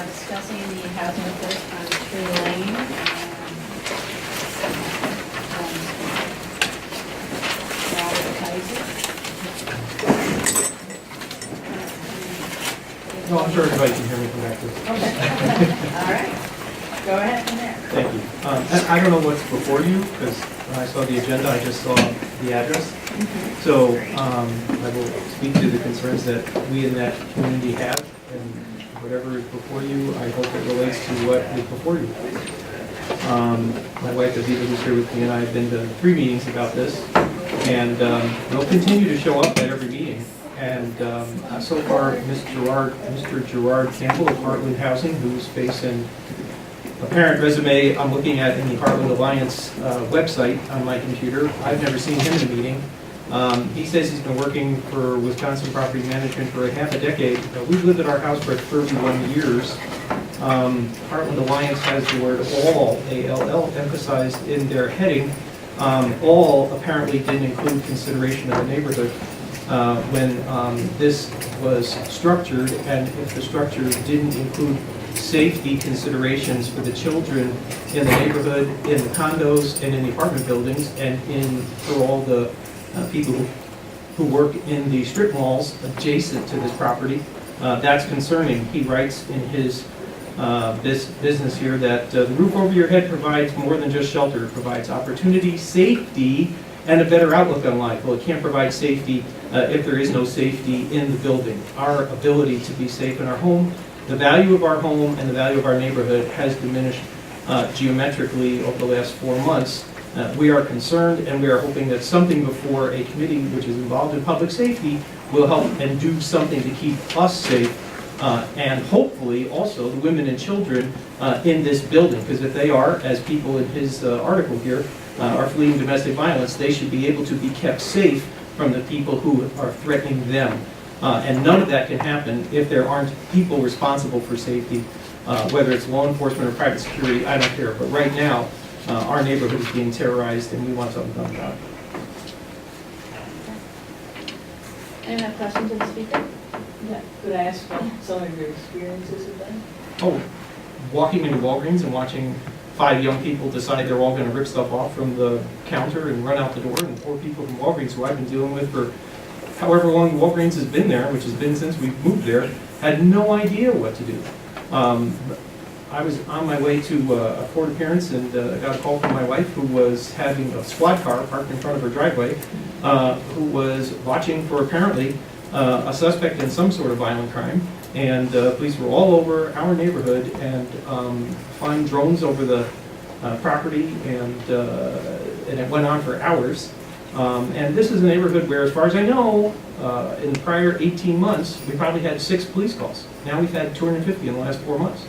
discussing the housing authority on Tree Lane. Robert Kaiser. No, I'm sure everybody can hear me from back there. Okay. All right. Go ahead from there. Thank you. I don't know what's before you, because when I saw the agenda, I just saw the address. So I will speak to the concerns that we in that community have, and whatever is before you, I hope it relates to what is before you. My wife, Aviva, who's here with me, and I have been to 3 meetings about this, and we'll continue to show up at every meeting. And so far, Mr. Gerard Campbell of Heartland Housing, who's facing a parent resume I'm looking at in the Heartland Alliance website on my computer. I've never seen him in a meeting. He says he's been working for Wisconsin Property Management for half a decade. We've lived at our house for 31 years. Heartland Alliance has the word all, A-L-L, emphasized in their heading. All apparently didn't include consideration of the neighborhood when this was structured, and if the structure didn't include safety considerations for the children in the neighborhood, in the condos, and in the apartment buildings, and for all the people who work in the strip malls adjacent to this property. That's concerning. He writes in his business here that the roof over your head provides more than just shelter. It provides opportunity, safety, and a better outlook on life. Well, it can't provide safety if there is no safety in the building. Our ability to be safe in our home, the value of our home, and the value of our neighborhood has diminished geometrically over the last 4 months. We are concerned, and we are hoping that something before a committee which is involved in public safety will help and do something to keep us safe, and hopefully also the women and children in this building, because if they are, as people in his article here, are fleeing domestic violence, they should be able to be kept safe from the people who are threatening them. And none of that can happen if there aren't people responsible for safety, whether it's law enforcement or private security, I don't care. But right now, our neighborhood is being terrorized, and we want something done about it. Anyone have questions of the speaker? Yeah, could I ask what some of your experiences have been? Oh, walking into Walgreens and watching 5 young people decide they're all going to rip stuff off from the counter and run out the door, and 4 people from Walgreens, who I've been dealing with for however long Walgreens has been there, which has been since we moved there, had no idea what to do. I was on my way to a court appearance, and I got a call from my wife, who was having a squad car parked in front of her driveway, who was watching for apparently a suspect in some sort of violent crime. And police were all over our neighborhood and flying drones over the property, and it went on for hours. And this is a neighborhood where, as far as I know, in the prior 18 months, we probably had 6 police calls. Now we've had 250 in the last 4 months.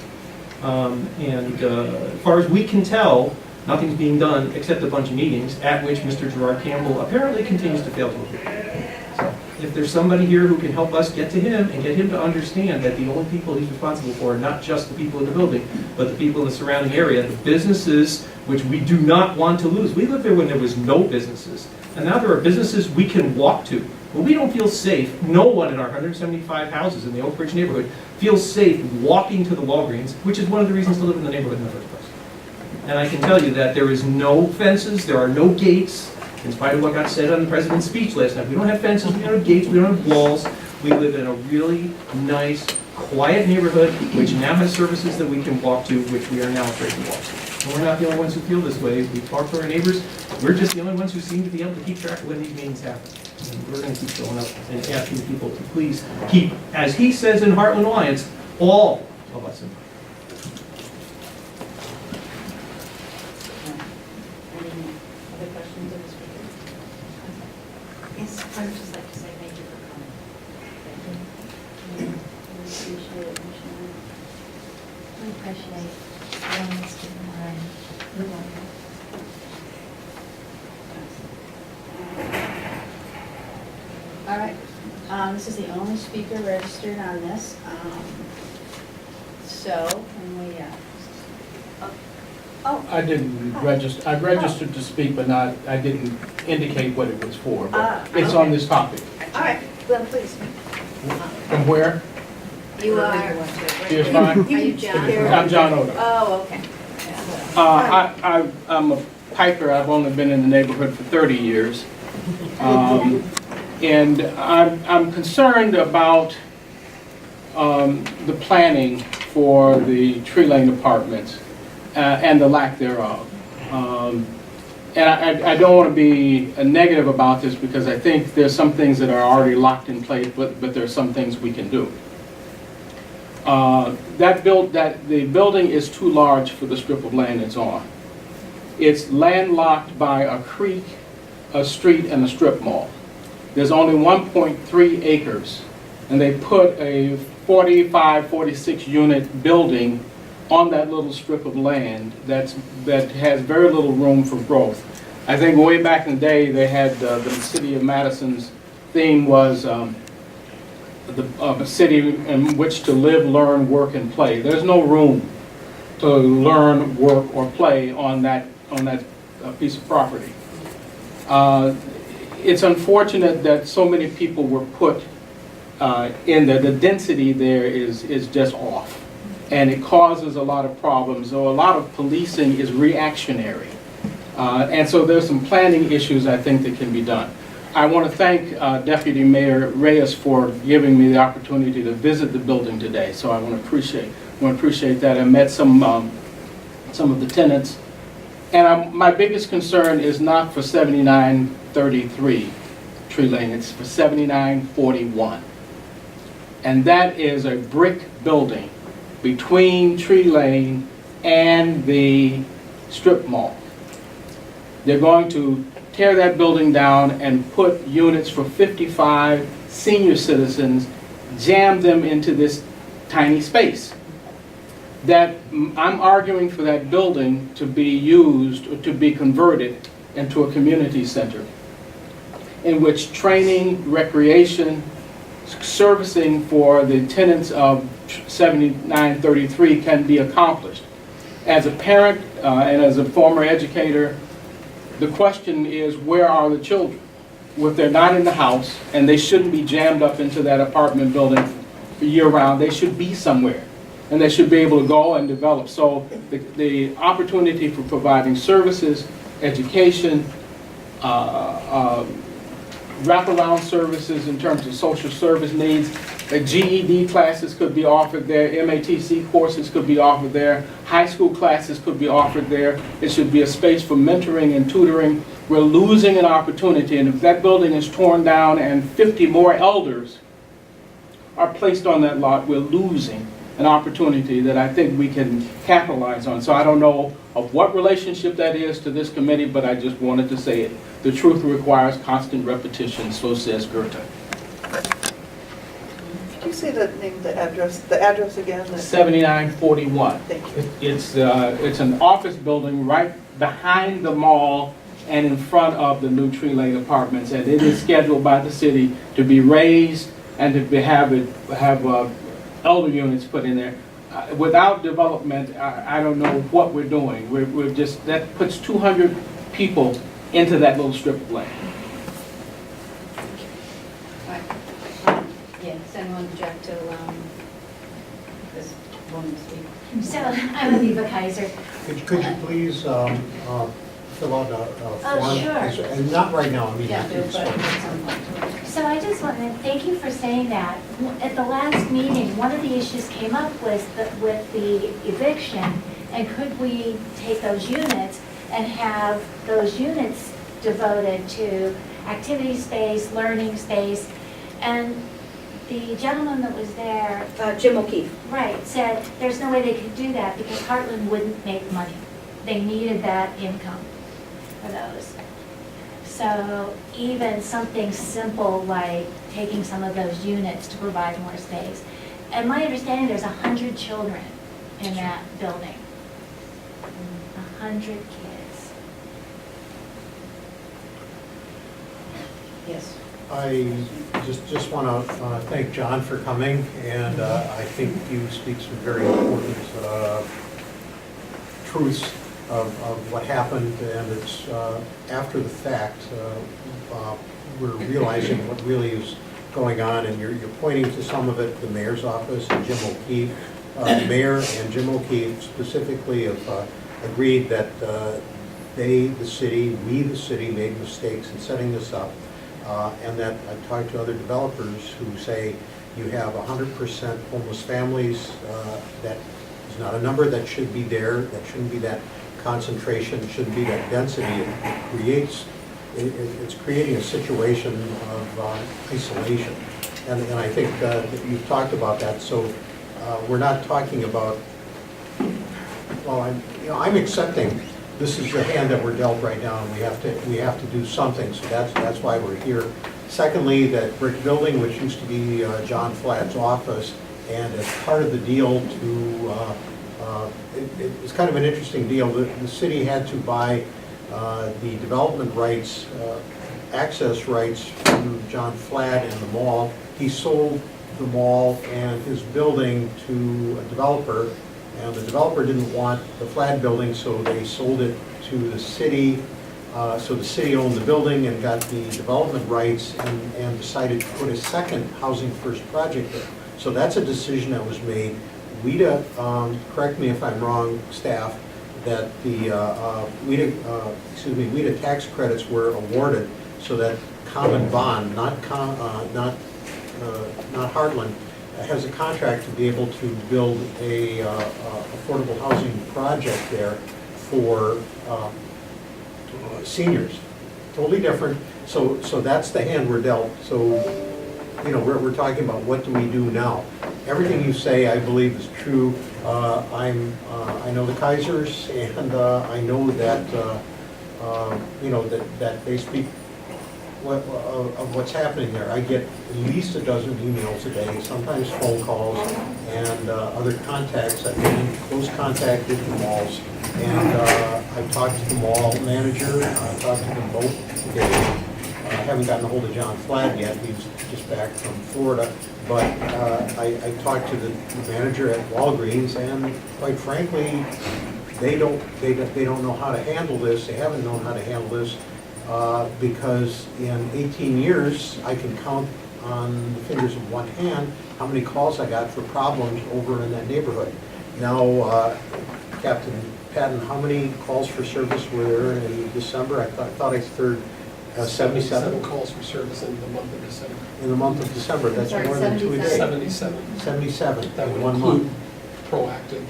As far as we can tell, nothing's being done except a bunch of meetings at which Mr. Gerard Campbell apparently continues to fail to appear. So if there's somebody here who can help us get to him and get him to understand that the only people he's responsible for are not just the people in the building, but the people in the surrounding area, the businesses which we do not want to lose. We lived there when there was no businesses, and now there are businesses we can walk to. When we don't feel safe, no one in our 175 houses in the Oak Ridge neighborhood feels safe walking to the Walgreens, which is one of the reasons to live in the neighborhood in the first place. And I can tell you that there is no fences, there are no gates, in spite of what got said on the president's speech last night. We don't have fences, we don't have gates, we don't have walls. We live in a really nice, quiet neighborhood, which now has services that we can walk to, which we are now afraid to walk to. And we're not the only ones who feel this way. We talk to our neighbors. We're just the only ones who seem to be able to keep track of when these meetings happen. And we're going to keep showing up and asking people to please keep, as he says in Heartland Alliance, all of us in mind. Any other questions of the speaker? Yes, I would just like to say thank you for coming. We appreciate it, Michelle. We appreciate willingness to learn. We love it. All right. This is the only speaker registered on this. So, when we, I didn't register, I registered to speak, but not, I didn't indicate what it was for, but it's on okay. this topic. all right, well, please. From where? You are, Here's mine. are you John? I'm John Odo. Oh, okay. I'm a piker. I've only been in the neighborhood for 30 years. And I'm concerned about the planning for the Tree Lane Apartments and the lack thereof. And I don't want to be negative about this because I think there's some things that are already locked in place, but there's some things we can do. The building is too large for the strip of land it's on. It's landlocked by a creek, a street, and a strip mall. There's only 1.3 acres, and they put a 45, 46 unit building on that little strip of land that has very little room for growth. I think way back in the day, they had the city of Madison's theme was a city in which to live, learn, work, and play. There's no room to learn, work, or play on that piece of property. It's unfortunate that so many people were put in there. The density there is just off, and it causes a lot of problems. So a lot of policing is reactionary, and so there's some planning issues I think that can be done. I want to thank Deputy Mayor Reyes for giving me the opportunity to visit the building today. So I want to appreciate that. I met some of the tenants, and my biggest concern is not for 7933 Tree Lane. It's for 7941, and that is a brick building between Tree Lane and the strip mall. They're going to tear that building down and put units for 55 senior citizens, jam them into this tiny space. I'm arguing for that building to be used or to be converted into a community center in which training, recreation, servicing for the tenants of 7933 can be accomplished. As a parent and as a former educator, the question is, where are the children? If they're not in the house, and they shouldn't be jammed up into that apartment building year-round, they should be somewhere, and they should be able to go and develop. So the opportunity for providing services, education, wraparound services in terms of social service needs. GED classes could be offered there, MATC courses could be offered there, high school classes could be offered there. It should be a space for mentoring and tutoring. We're losing an opportunity, and if that building is torn down and 50 more elders are placed on that lot, we're losing an opportunity that I think we can capitalize on. So I don't know of what relationship that is to this committee, but I just wanted to say it. The truth requires constant repetition, so says Goethe. Could you say the name, the address again? 7941. Thank you. It's an office building right behind the mall and in front of the new Tree Lane Apartments, and it is scheduled by the city to be raised and to have elder units put in there. Without development, I don't know what we're doing. We're just, that puts 200 people into that little strip of land. Yeah, does anyone object to this woman to speak? So I'm Aviva Kaiser. Could you please fill out a form? Oh, sure. And not right now, Yeah, immediately. but at some point. So I just want to thank you for saying that. At the last meeting, one of the issues came up with the eviction, and could we take those units and have those units devoted to activity space, learning space, and the gentleman that was there, Jim O'Keefe. right, said there's no way they could do that because Heartland wouldn't make money. They needed that income for those. So even something simple like taking some of those units to provide more space. And my understanding, there's 100 children in that building. 100 kids. Yes. I just want to thank John for coming, and I think you speak some very important truths of what happened, and it's after the fact we're realizing what really is going on, and you're pointing to some of it, the mayor's office and Jim O'Keefe. The mayor and Jim O'Keefe specifically have agreed that they, the city, we, the city, made mistakes in setting this up, and that I've talked to other developers who say you have 100% homeless families. That is not a number that should be there, that shouldn't be that concentration, shouldn't be that density. It's creating a situation of isolation. And I think that you've talked about that, so we're not talking about, well, I'm accepting this is the hand that we're dealt right now, and we have to do something, so that's why we're here. Secondly, that brick building, which used to be John Flatt's office, and as part of the deal it's kind of an interesting deal. The city had to buy the development rights, access rights from John Flatt and the mall. He sold the mall and his building to a developer, and the developer didn't want the Flatt building, so they sold it to the city. So the city owned the building and got the development rights and decided to put a second Housing First project there. So that's a decision that was made. WIDA, correct me if I'm wrong, staff, that the WIDA tax credits were awarded so that Common Bond, not Heartland, has a contract to be able to build a affordable housing project there for seniors. Totally different. So that's the hand we're dealt. So, you know, we're talking about what do we do now. Everything you say, I believe, is true. I know the Kaisers, and I know that you know that they speak of what's happening there. I get at least a dozen emails a day, sometimes phone calls, and other contacts. I've been in close contact with the malls, and I've talked to the mall manager. I've talked to them both today. I haven't gotten a hold of John Flatt yet. He's just back from Florida. But I talked to the manager at Walgreens, and quite frankly, they don't know how to handle this. They haven't known how to handle this because in 18 years, I can count on the fingers of one hand how many calls I got for problems over in that neighborhood. Now, Captain Patton, how many calls for service were there in December? I thought I heard 77 calls for service in the month of December. In the month of December, that's Sorry, more than 2 a day. 77. 77 That in would 1 month. include proactive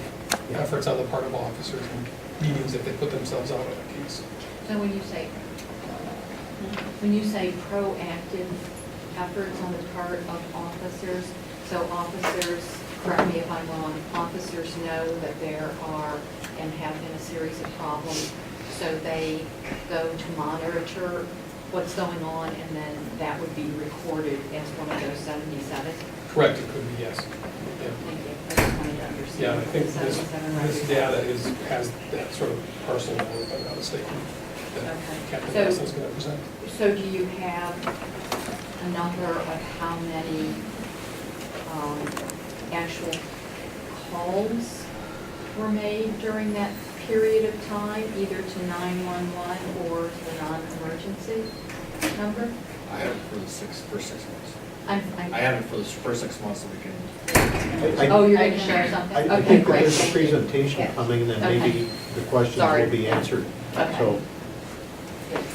Yeah. efforts on the part of officers and meetings if they put themselves out on a case. So when you say proactive efforts on the part of officers, so officers, correct me if I'm wrong, officers know that there are and have been a series of problems, so they go to monitor what's going on, and then that would be recorded as one of those 77? Correct, it could be, yes. Yeah. Thank you. I just wanted to understand. Yeah, I think the 77 this records. data has that sort of parcel number, if I'm not mistaken, that Okay. Captain So- Nelson's going to present. So do you have a number of how many actual calls were made during that period of time, either to 911 or to the non-emergency number? I have it for the first 6 months. I I have it for the first 6 months so we can, Oh, you're going to share something? I Okay, think that great, there's a thank you. presentation Yeah. coming, and then Okay. maybe the questions Sorry. will be answered. Okay. So,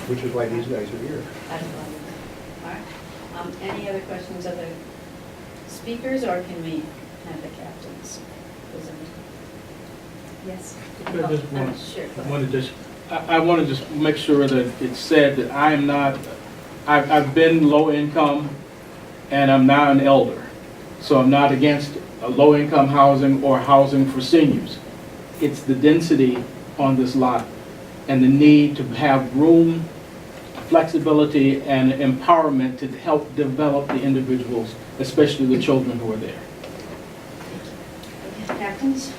which is why these guys are here. That's fine. All right. Any other questions of the speakers, or can we have the captains present? Yes? I just Oh, want- Sure. go I ahead. want to just make sure that it's said that I am not, I've been low income and I'm now an elder. So I'm not against low income housing or housing for seniors. It's the density on this lot and the need to have room, flexibility, and empowerment to help develop the individuals, especially the children who are there. Captains?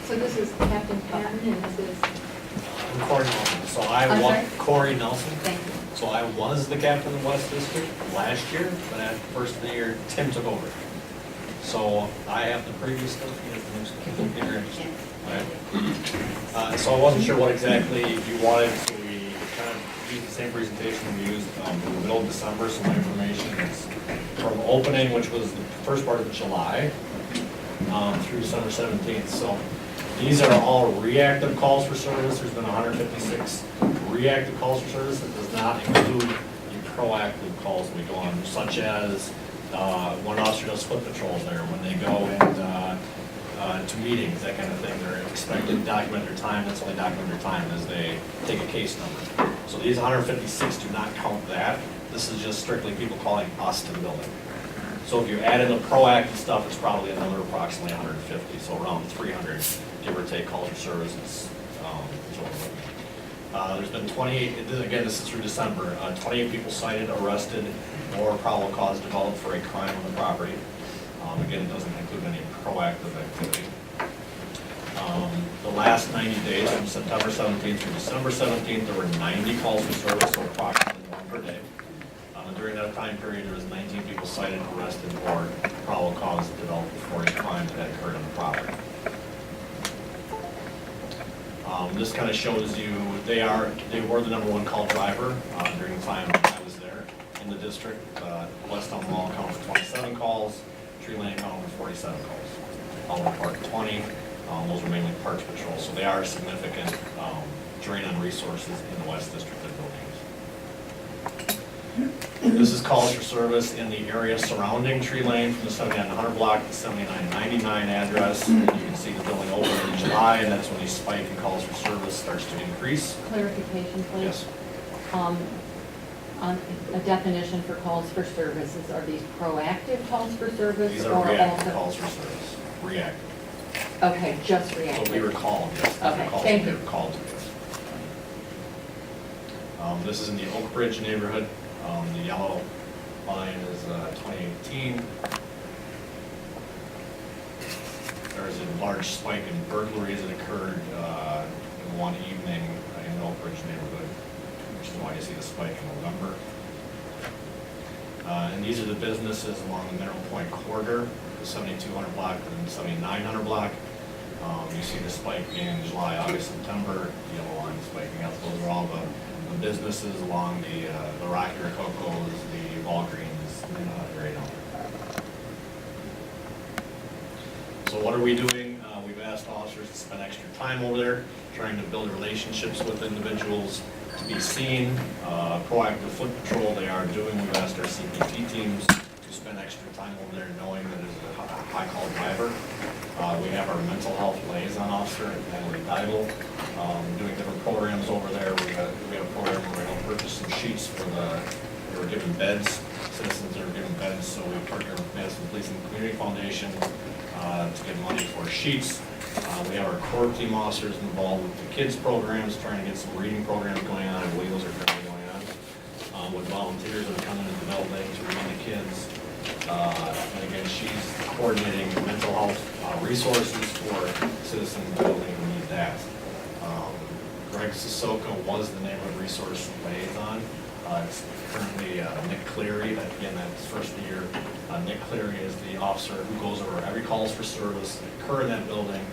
So this is Captain Patton, and this is, I'm Corey Nelson. So I'm sorry? Corey Nelson. thank you. So I was the captain of West District last year, but at first of the year, Tim took over. So I have the previous stuff, he has the new stuff, if you're interested. Yeah. Alright. So I wasn't sure what exactly you wanted, so we kind of used the same presentation we used in the middle of December, so my information is from opening, which was the first part of July, through December 17th. So these are all reactive calls for service. There's been 156 reactive calls for service. That does not include the proactive calls we go on, such as when officer does foot patrols there, when they go and to meetings, that kind of thing. They're expected to document their time. That's only document their time as they take a case number. So these 156 do not count that. This is just strictly people calling us to the building. So if you add in the proactive stuff, it's probably another approximately 150, so around 300, give or take, calls for services. There's been 28, again, this is through December, 28 people cited, arrested, or probable cause developed for a crime on the property. Again, it doesn't include any proactive activity. The last 90 days, from September 17th through December 17th, there were 90 calls for service, so approximately one per day. During that time period, there was 19 people cited, arrested, or probable cause developed for a crime that had occurred on the property. This kind of shows you they were the #1 call driver during the time I was there in the district. West Elm Mall accounted for 27 calls, Tree Lane accounted for 47 calls. Elmwood Park 20. Those were mainly parks patrols, so they are a significant drain on resources in the West District of buildings. This is calls for service in the area surrounding Tree Lane from the 7900 block to 7999 address. You can see the building open in July, and that's when the spike in calls for service starts to increase. Clarification, please. Yes. On a definition for calls for services, are these proactive calls for service? These or are reactive also- calls for service. Reactive. Okay, just So we reactive. recall, yes. These are Okay, calls thank we you. were called to, yes. This is in the Oak Ridge neighborhood. The yellow line is 2018. There's a large spike in burglaries that occurred in one evening in the Oak Ridge neighborhood, which is why you see the spike in November. And these are the businesses along the Mineral Point corridor, the 7200 block and 7900 block. You see the spike in July, August, September, yellow line spiking up. Those are all the businesses along the Rocky Rococo's, the Walgreens area down there. So what are we doing? We've asked officers to spend extra time over there, trying to build relationships with individuals, to be seen. Proactive foot patrol they are doing. We've asked our CPT teams to spend extra time over there, knowing that there's a high call driver. We have our mental health liaison officer, Natalie Dybel, doing different programs over there. We have a program where we help purchase some sheets for we were given beds, citizens that were given beds, so we partnered with Madison Police and Community Foundation to get money for sheets. We have our core team officers involved with the kids programs, trying to get some reading programs going on. I believe those are currently going on. With volunteers that are coming into the building to read the kids. And again, she's coordinating mental health resources for citizens in the building who need that. Greg Sissoko was the neighborhood resource liaison. It's currently Nick Cleary. Again, that's first year. Nick Cleary is the officer who goes over every calls for service that occur in that building.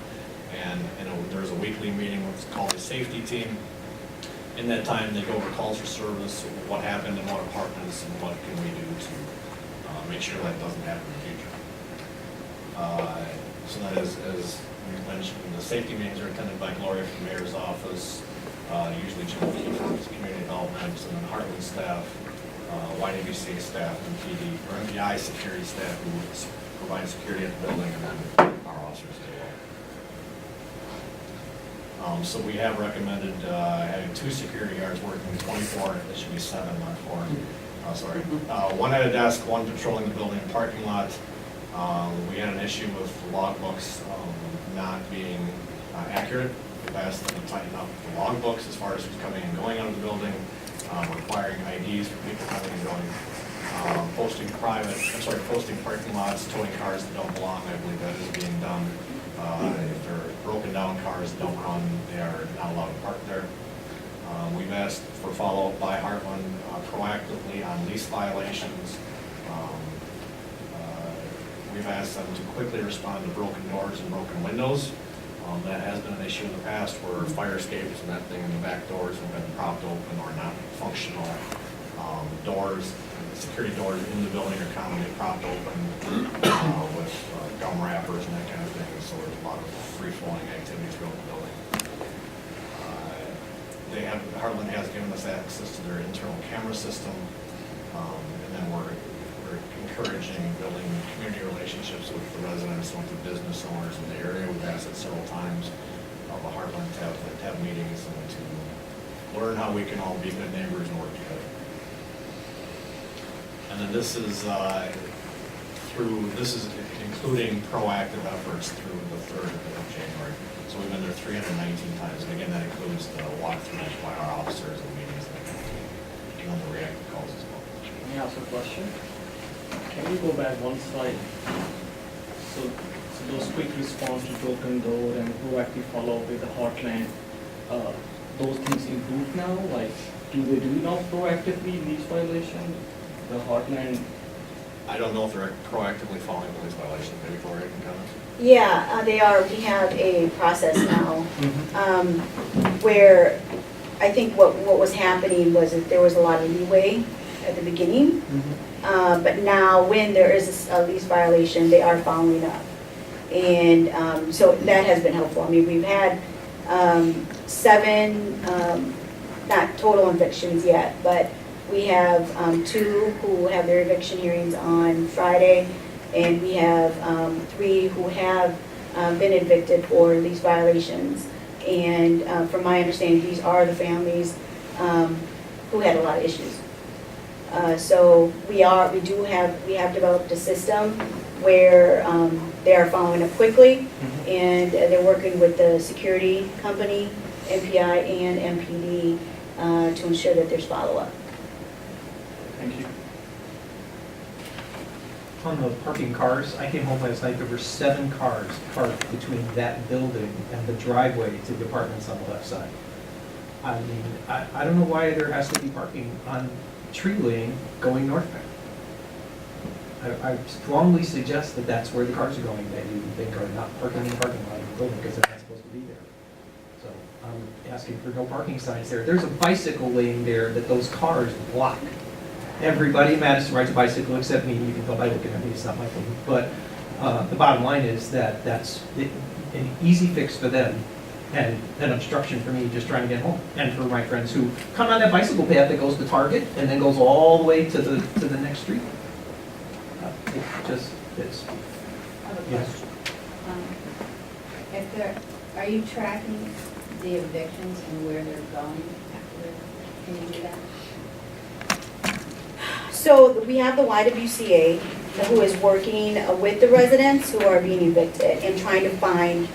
And there's a weekly meeting what's called the safety team. In that time, they go over calls for service, what happened in what apartments, and what can we do to make sure that doesn't happen in the future. So that is, as we mentioned, the safety meetings are attended by Gloria from the mayor's office, usually Jim O'Keefe from community development, and then Heartland staff, YWCA staff, and PD, or MPI security staff who provide security at the building, and then our officers as well. So we have recommended having 2 security guards working 24, it should be 7, not 4. Sorry. One at a desk, one patrolling the building and parking lot. We had an issue with logbooks not being accurate. We've asked them to tighten up the logbooks as far as who's coming and going out of the building, requiring IDs for people coming and going. Posting parking lots, towing cars that don't belong, I believe that is being done. If they're broken down cars that don't run, they are not allowed to park there. We've asked for follow-up by Heartland proactively on lease violations. We've asked them to quickly respond to broken doors and broken windows. That has been an issue in the past where fire escapes and that thing in the back doors have been propped open or not functional. Doors, security doors in the building are commonly propped open with gum wrappers and that kind of thing, so there's a lot of free-flowing activity throughout the building. Heartland has given us access to their internal camera system, and then we're encouraging building community relationships with the residents, with the business owners in the area. We've asked it several times of the Heartland to have meetings and to learn how we can all be good neighbors and work together. And then this is including proactive efforts through the 3rd of January. So we've been there 319 times, and again, that includes the walkthroughs by our officers and meetings and that kind of thing, and then the reactive calls as well. Let me ask a question. Can you go back one slide? So those quick response to broken door and proactive follow-up with the hotline, those things improve now? Like, do they do now proactively these violations? The hotline? I don't know if they're proactively following police violations. Maybe Gloria can comment. Yeah, they are. We have a process now where I think what was happening was that there was a lot of leeway at the beginning. But now when there is a lease violation, they are following up. And so that has been helpful. I mean, we've had 7, not total evictions yet, but we have 2 who have their eviction hearings on Friday, and we have 3 who have been evicted for lease violations. And from my understanding, these are the families who had a lot of issues. So we have developed a system where they are following up quickly, and they're working with the security company, MPI and MPD, to ensure that there's follow-up. Thank you. On the parking cars, I came home last night, there were 7 cars parked between that building and the driveway to the apartments on the left side. I mean, I don't know why there has to be parking on Tree Lane going northbound. I strongly suggest that that's where the cars are going, that you think are not parking in the parking lot of the building because they're not supposed to be there. So I'm asking for no parking signs there. There's a bicycle lane there that those cars block. Everybody in Madison rides a bicycle except me. You can tell by looking at me, it's not my thing. But the bottom line is that that's an easy fix for them and an obstruction for me just trying to get home. And for my friends who come on that bicycle path that goes to Target and then goes all the way to the next street. It's I have a question. Are you tracking the evictions and where they're going after? Can you do that? So we have the YWCA who is working with the residents who are being evicted and trying to find,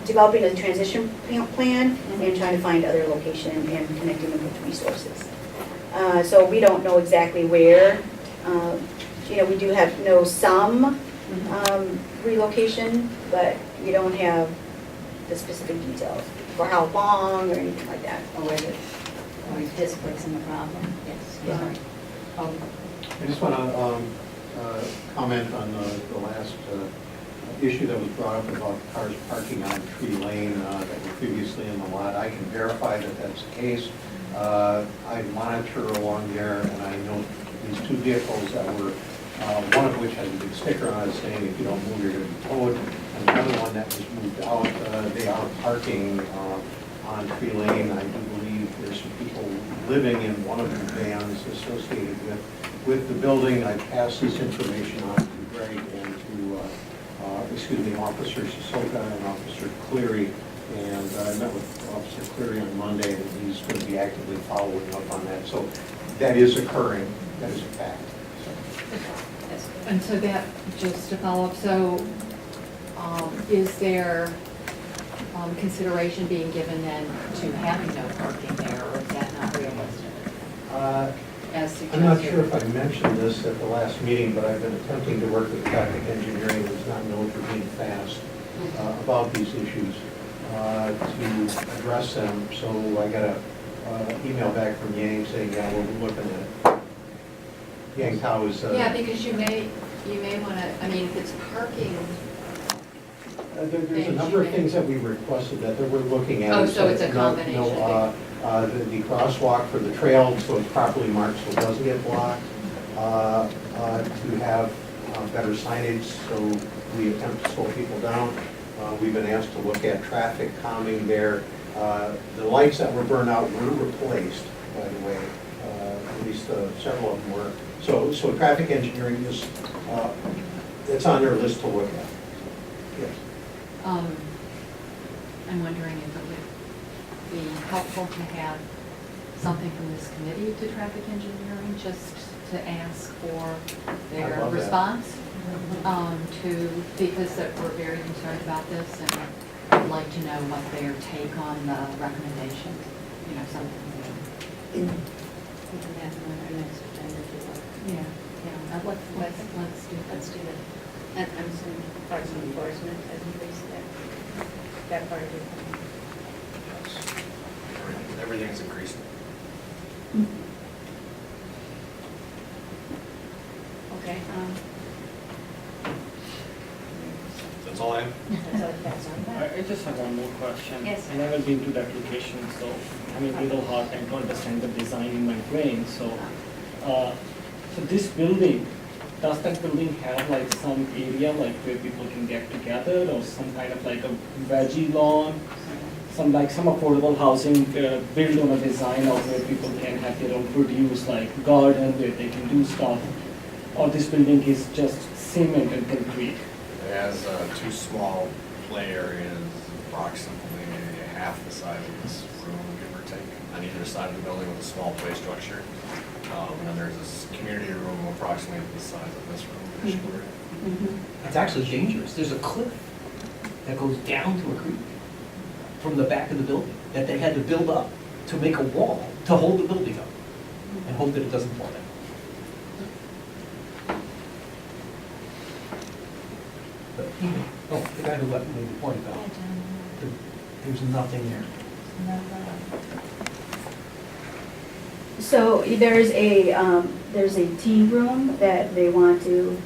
developing a transition plan and trying to find other location and connecting them with resources. So we don't know exactly where. We do know some relocation, but we don't have the specific details for how long or anything like that. Or whether displacing the problem? Yes. Yeah. I just want to comment on the last issue that was brought up about cars parking on Tree Lane that were previously in the lot. I can verify that that's the case. I monitor along there, and I know these 2 vehicles that were, one of which has a big sticker on it saying if you don't move, you're going to be towed. And the other one that was moved out, they are parking on Tree Lane. I do believe there's some people living in one of the vans associated with the building. I passed this information on to Greg and to, Officer Sissota and Officer Cleary. And I met with Officer Cleary on Monday, and he's going to be actively following up on that. So that is occurring. That is a fact. And so that, just to follow up, so is there consideration being given then to having no parking there, or is that not realistic? As suggested? I'm not sure if I mentioned this at the last meeting, but I've been attempting to work with traffic engineering, who's not known for being fast, about these issues to address them. So I got an email back from Yang saying, yeah, we're looking at it. Yang Tao is... Yeah, because you may want to, I mean, if it's parking There's a number of things that we requested that we're looking at. Oh, so it's a No, combination the crosswalk for the trail, so it's properly marked so it doesn't get blocked. To have better signage, so we attempt to slow people down. We've been asked to look at traffic calming there. The lights that were burned out were replaced, by the way. At least several of them were. So traffic engineering is, it's on their list to look at. Yes. I'm wondering if it would be helpful to have something from this committee to traffic engineering, just to ask for I their love that. response, because that we're very concerned about this, and I'd like to know what their take on the recommendation, something. We can have them on our next agenda if you want. Yeah, let's do that. And I'm assuming parts of enforcement has increased that part of it. Everything's increasing. Okay, That's all I have. that's all, that's all. I just have one more question. Yes. I never been to that location, so I'm a little hard time to understand the design in my brain. So this building, does that building have like some area like where people can get together, or some kind of like a veggie lawn? Some affordable housing built on a design of where people can have their own produce, like garden where they can do stuff, or this building is just cement and concrete? It has two small play areas, approximately half the size of this room, give or take, on either side of the building with a small play structure. And then there's this community room approximately the size of this room. It's actually dangerous. There's a cliff that goes down to a creek from the back of the building that they had to build up to make a wall to hold the building up and hope that it doesn't fall down. But, the guy who made the point about there's nothing there. So there's a tea room that they want to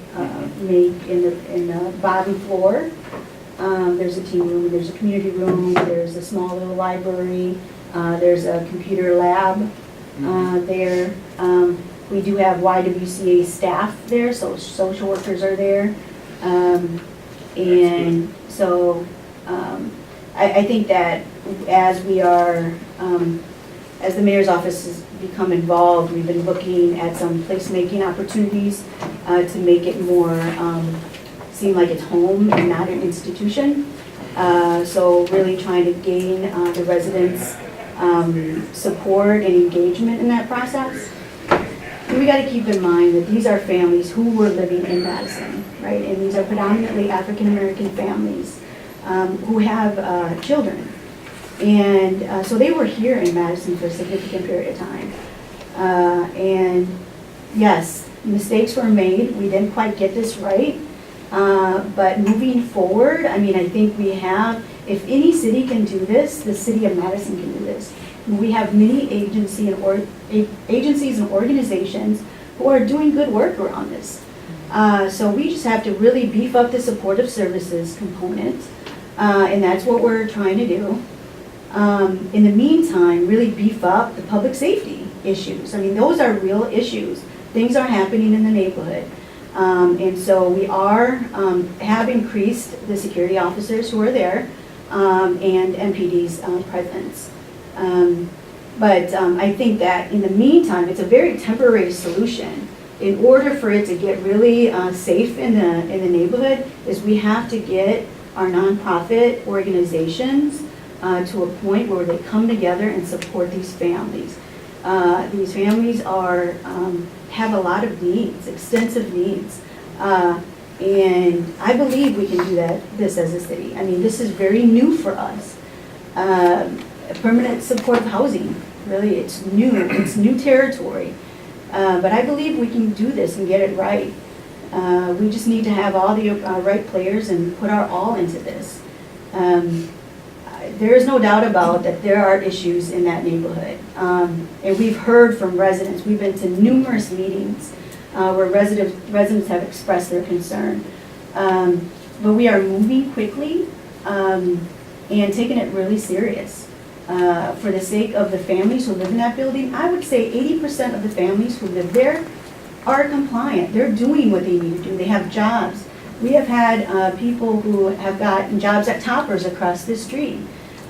make in the bottom floor. There's a tea room, there's a community room, there's a small little library, there's a computer lab there. We do have YWCA staff there, so social workers are there. And so I think that as we are, as the mayor's office has become involved, we've been looking at some placemaking opportunities to make it more seem like it's home and not an institution. So really trying to gain the residents' support and engagement in that process. And we got to keep in mind that these are families who were living in Madison, right? And these are predominantly African-American families who have children. And so they were here in Madison for a significant period of time. And yes, mistakes were made. We didn't quite get this right. But moving forward, I mean, I think we have, if any city can do this, the city of Madison can do this. We have many agencies and organizations who are doing good work around this. So we just have to really beef up the supportive services component, and that's what we're trying to do. In the meantime, really beef up the public safety issues. I mean, those are real issues. Things are happening in the neighborhood. And so we have increased the security officers who are there and MPD's presence. But I think that in the meantime, it's a very temporary solution. In order for it to get really safe in the neighborhood, is we have to get our nonprofit organizations to a point where they come together and support these families. These families have a lot of needs, extensive needs. And I believe we can do this as a city. I mean, this is very new for us. Permanent supportive housing, really, it's new territory. But I believe we can do this and get it right. We just need to have all the right players and put our all into this. There is no doubt about that there are issues in that neighborhood. And we've heard from residents. We've been to numerous meetings where residents have expressed their concern. but we are moving quickly and taking it really serious. For the sake of the families who live in that building, I would say 80% of the families who live there are compliant. They're doing what they need to do. They have jobs. We have had people who have gotten jobs at Toppers across the street,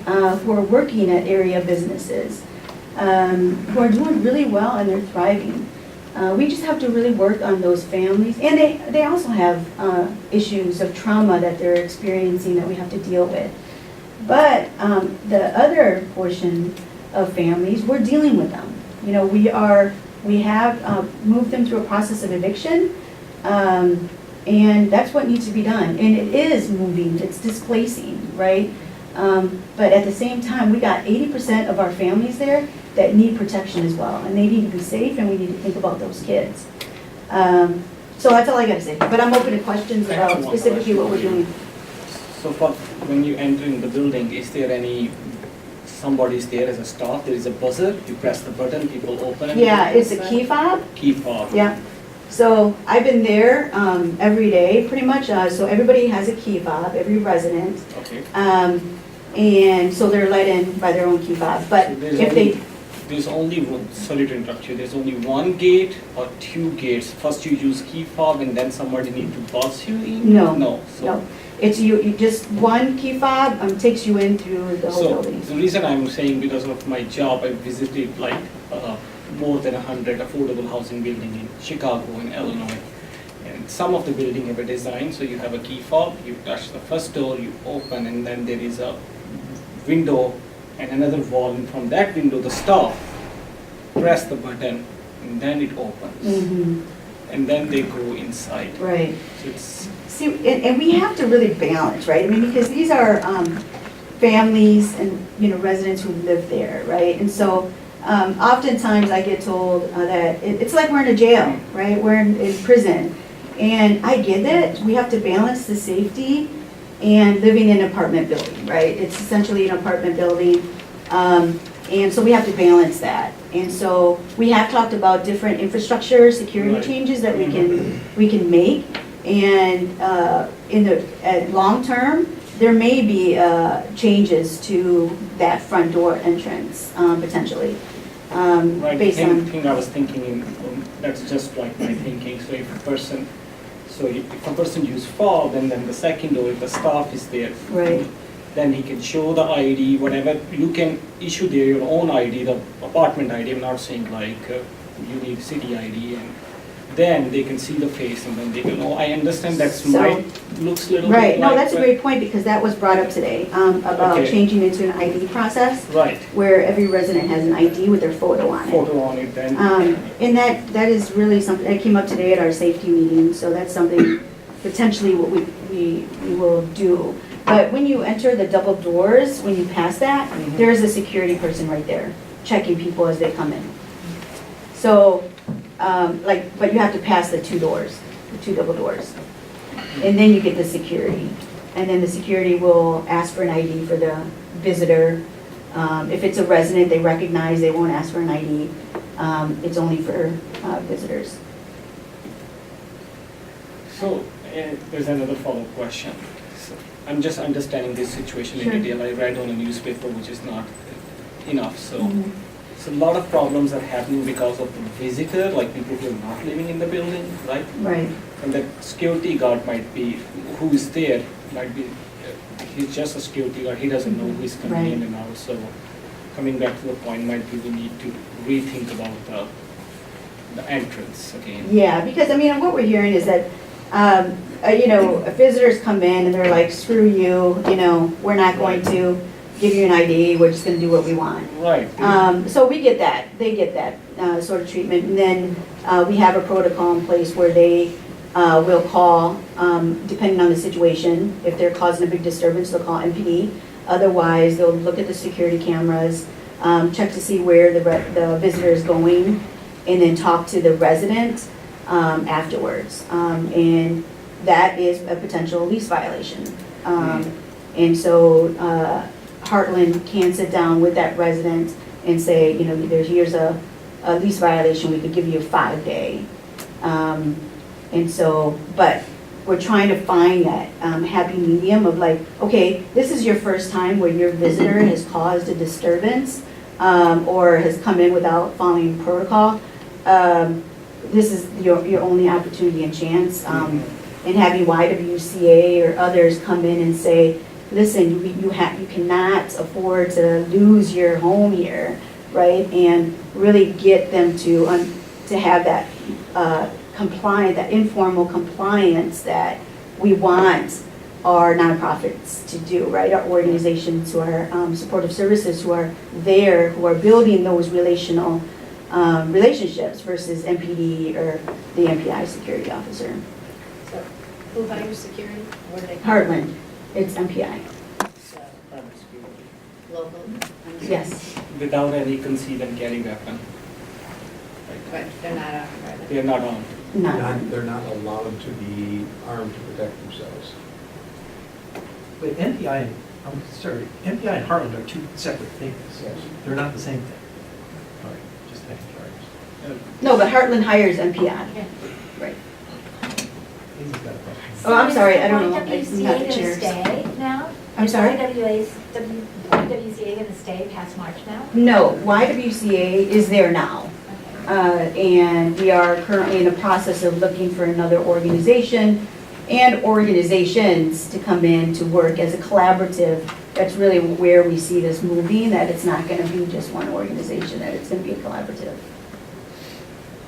who are working at area businesses, who are doing really well and they're thriving. We just have to really work on those families. And they also have issues of trauma that they're experiencing that we have to deal with. But the other portion of families, we're dealing with them. You know, we have moved them through a process of eviction, and that's what needs to be done. And it is moving, it's displacing, right? But at the same time, we got 80% of our families there that need protection as well, and they need to be safe, and we need to think about those kids. So that's all I gotta say. But I'm open to questions I have about one specifically what we're question for you. doing. So for, when you enter in the building, is there somebody's there as a staff, there is a buzzer, you press the button, people open it? Yeah, it's a key fob. Key fob. Yeah. So I've been there every day, pretty much. So everybody has a key fob, every resident. Okay. And so they're let in by their own key fob. But So there's if they, There's only one, sorry to interrupt you, there's only one gate or two gates? First you use key fob and then somebody need to buzz you in? No, No. So, no, it's you just one key fob takes you in through the whole So building. the reason I'm saying because of my job, I visited like more than 100 affordable housing building in Chicago and Illinois. And some of the building have a design, so you have a key fob, you touch the first door, you open, and then there is a window and another wall, and from that window the staff press the button and then it opens. Mhm. And then they go inside. Right. So it's, See, and we have to really balance, right? I mean, because these are families and, you know, residents who live there, right? And so oftentimes I get told that it's like we're in a jail, right? We're in prison. And I get it. We have to balance the safety and living in an apartment building, right? It's essentially an apartment building. And so we have to balance that. And so we have talked about different infrastructure security Right. changes that we can make. And in the long term, there may be changes to that front door entrance potentially, right, based same on. thing I was thinking, that's just like my thinking. So if a person use fob and then the second door, if the staff is there, Right. then he can show the ID, whatever, you can issue there your own ID, the apartment ID, I'm not saying like you need city ID, and then they can see the face and then they can, oh, I understand that's So- looks little bit Right, no, like, that's a but- great point because that was brought up today about Okay. changing into an ID process Right, where every resident has an ID with their photo on it. photo on it then. And that is really something, that came up today at our safety meeting, so that's something potentially what we will do. But when you enter the double doors, when you pass that, there's a security person right there, checking people as they come in. So, but you have to pass the two doors, the two double doors. And then you get the security. And then the security will ask for an ID for the visitor. If it's a resident, they recognize, they won't ask for an ID. It's only for visitors. So, there's another follow-up question. So, I'm just understanding this situation in Sure. detail. I read on a newspaper, which is not enough. So, Mhm. so a lot of problems are happening because of the visitor, like people who are not living in the building, right? Right. And the security guard might be, who is there, might be, he's just a security guard, he doesn't know who is coming Right. in and out. So, coming back to the point, might be we need to rethink about the entrance again. Yeah, because, I mean, what we're hearing is that, you know, visitors come in and they're like, screw you, you know, we're not going to give you an ID, we're just gonna do what we want. Right. So we get that, they get that sort of treatment. And then we have a protocol in place where they will call, depending on the situation, if they're causing a big disturbance, they'll call MPD. Otherwise, they'll look at the security cameras, check to see where the visitor is going, and then talk to the resident afterwards. And that is a potential lease violation. And so Heartland can sit down with that resident and say, you know, here's a lease violation, we could give you a 5-day. And so, but we're trying to find that happy medium of like, okay, this is your first time where your visitor has caused a disturbance or has come in without following protocol. This is your only opportunity and chance. And having YWCA or others come in and say, listen, you cannot afford to lose your home here, right? And really get them to have that that informal compliance that we want our nonprofits to do, right? Our organizations who are supportive services who are there, who are building those relationships versus MPD or the MPI security officer. So, who hires security? Where do they? Heartland, it's MPI. Private security. Local? Yes. Without any conceal and carry weapon. But they're not on private. They are not armed. None. They're not allowed to be armed to protect themselves. But MPI, I'm sorry, MPI and Heartland are two separate things. Yes. They're not the same thing. All right, just making sure. No, but Heartland hires MPI. Right. He's got a question. Oh, I'm sorry, I don't know. I'm YWCA not the gonna chair. stay now? I'm sorry? YWCA gonna stay past March now? No, YWCA is there now. And we are currently in the process of looking for another organization and organizations to come in to work as a collaborative. That's really where we see this moving, that it's not going to be just one organization, that it's going to be a collaborative.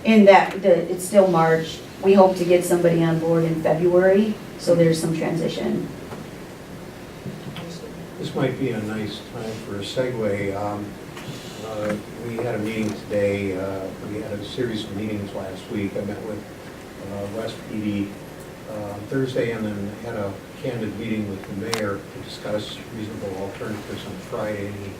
In that, it's still March. We hope to get somebody on board in February, so there's some transition. This might be a nice time for a segue. We had a meeting today, we had a series of meetings last week. I met with West PD Thursday and then had a candid meeting with the mayor to discuss reasonable alternatives on Friday. And he